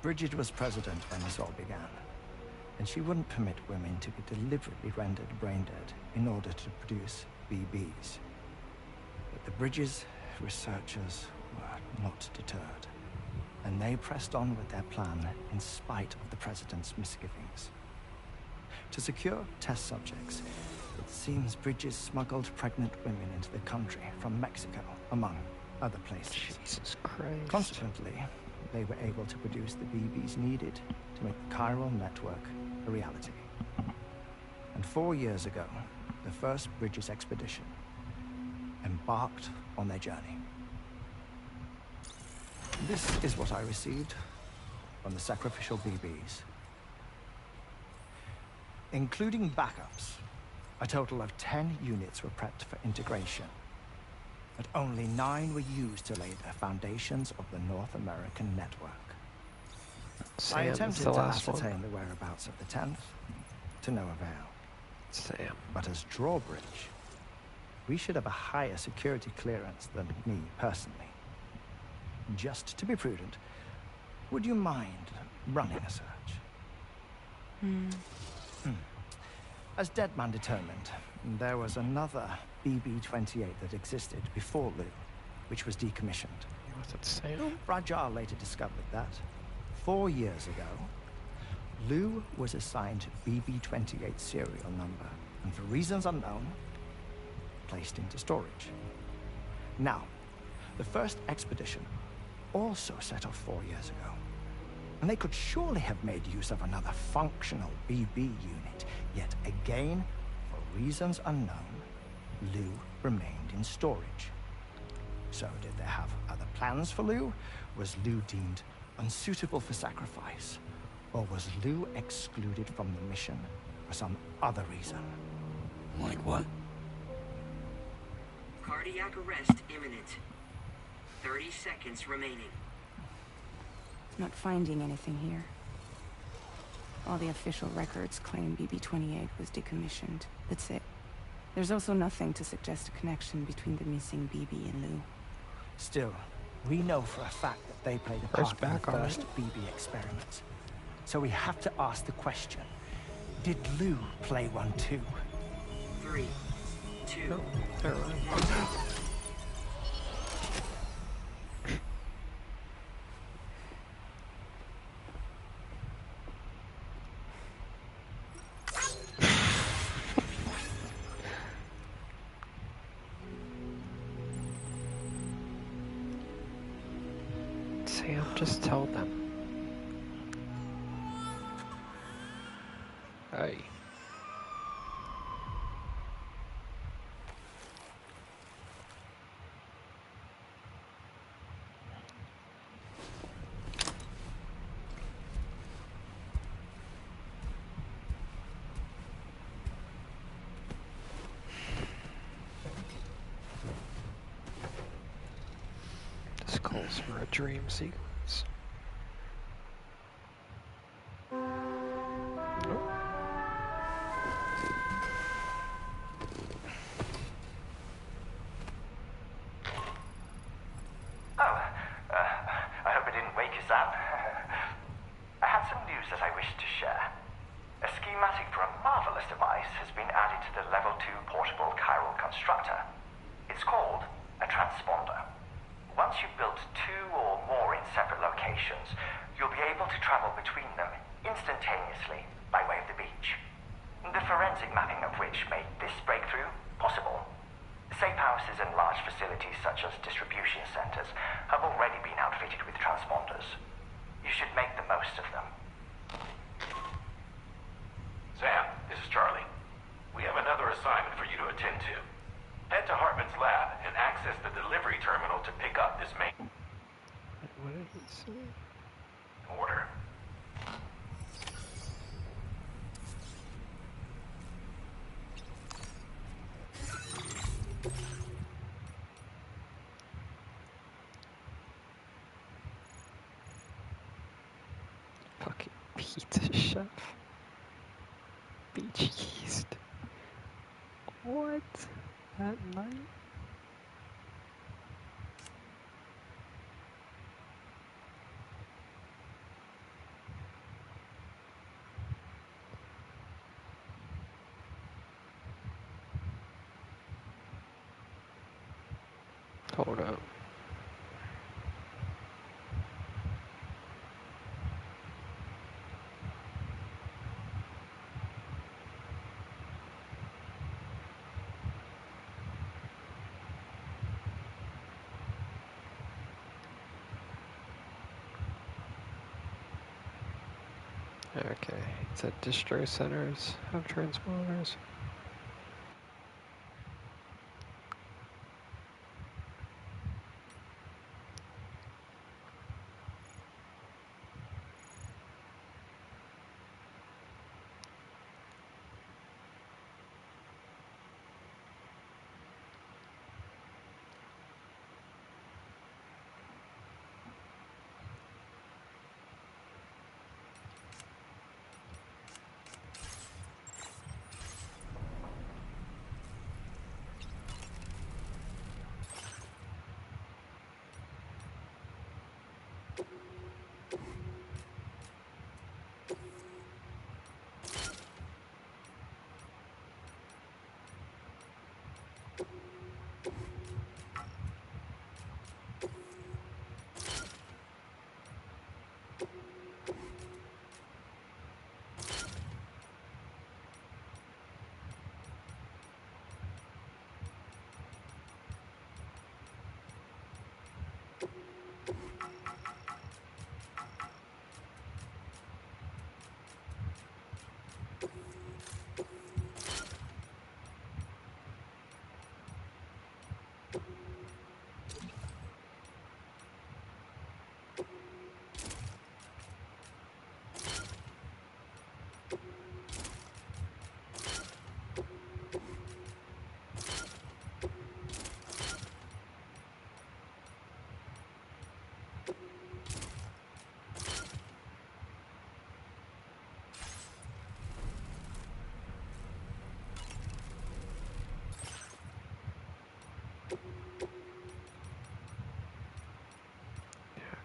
Bridget was president when this all began, and she wouldn't permit women to be deliberately rendered brain-dead in order to produce BBs. But the Bridges researchers were not deterred, and they pressed on with their plan in spite of the president's misgivings. To secure test subjects, it seems Bridges smuggled pregnant women into the country from Mexico, among other places. Jesus Christ. Consequently, they were able to produce the BBs needed to make the chiral network a reality. And 4 years ago, the first Bridges expedition embarked on their journey. This is what I received from the sacrificial BBs. Including backups, a total of 10 units were prepped for integration, but only 9 were used to lay the foundations of the North American network. I attempted to ascertain the whereabouts of the 10th, to no avail. Sam. But as drawbridge, we should have a higher security clearance than me personally. Just to be prudent, would you mind running a search? As Deadman determined, there was another BB-28 that existed before Lou, which was decommissioned. What's it Sam? Rajah later discovered that 4 years ago, Lou was assigned BB-28 serial number, and for reasons unknown, placed into storage. Now, the first expedition also set off 4 years ago, and they could surely have made use of another functional BB unit, yet again, for reasons unknown, Lou remained in storage. So did they have other plans for Lou? Was Lou deemed unsuitable for sacrifice? Or was Lou excluded from the mission for some other reason? Like what? Cardiac arrest imminent. 30 seconds remaining. Not finding anything here. All the official records claim BB-28 was decommissioned. That's it. There's also nothing to suggest a connection between the missing BB and Lou. Still, we know for a fact that they played a part in the first BB experiments. So we have to ask the question, did Lou play one too? 3, 2, Sam, just tell them. Hey. This calls for a dream sequence. I hope I didn't wake you, Sam. I have some news that I wish to share. A schematic for a marvelous device has been added to the Level 2 portable chiral constructor. It's called a transponder. Once you've built 2 or more in separate locations, you'll be able to travel between them instantaneously by way of the beach. The forensic mapping of which made this breakthrough possible. Safe houses and large facilities such as distribution centers have already been outfitted with transponders. You should make the most of them. Sam, this is Charlie. We have another assignment for you to attend to. Head to Heartman's lab and access the delivery terminal to pick up this main What did he say? order. Fucking pizza chef. Beach East. What? At night? Hold up. Okay, it said distro centers have transponders.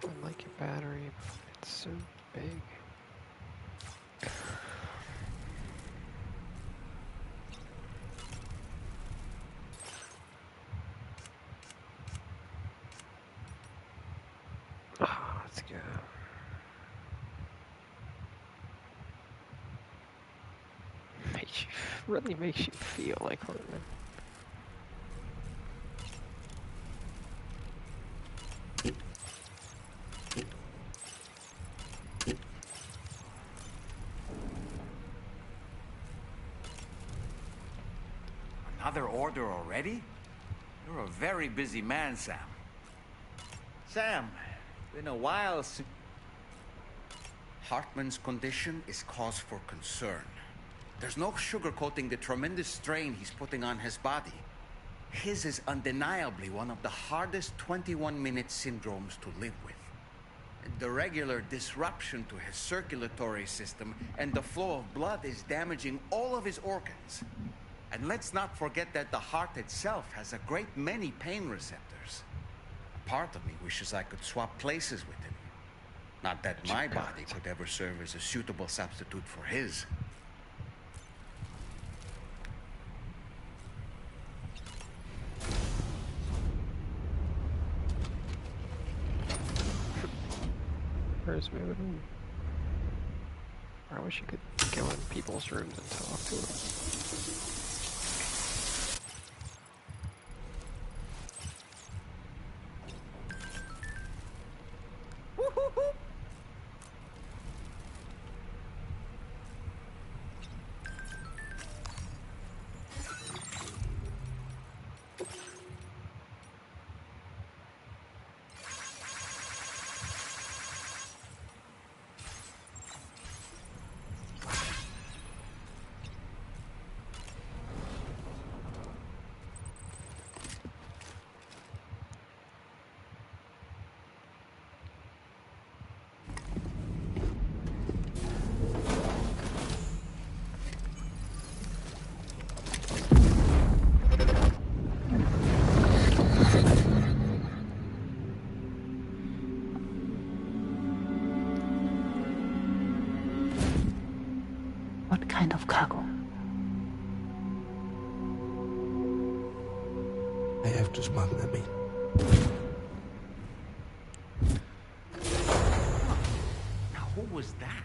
I like your battery, but it's so big. Ah, let's go. Really makes you feel like Heartman. Another order already? You're a very busy man, Sam. Sam, been a while since... Heartman's condition is cause for concern. There's no sugarcoating the tremendous strain he's putting on his body. His is undeniably one of the hardest 21-minute syndromes to live with. The regular disruption to his circulatory system and the flow of blood is damaging all of his organs. And let's not forget that the heart itself has a great many pain receptors. Part of me wishes I could swap places with him. Not that my body could ever serve as a suitable substitute for his. Where's moving? I wish you could go in people's rooms and talk to them. What kind of cargo? I have to smuggle them in. Now, who was that?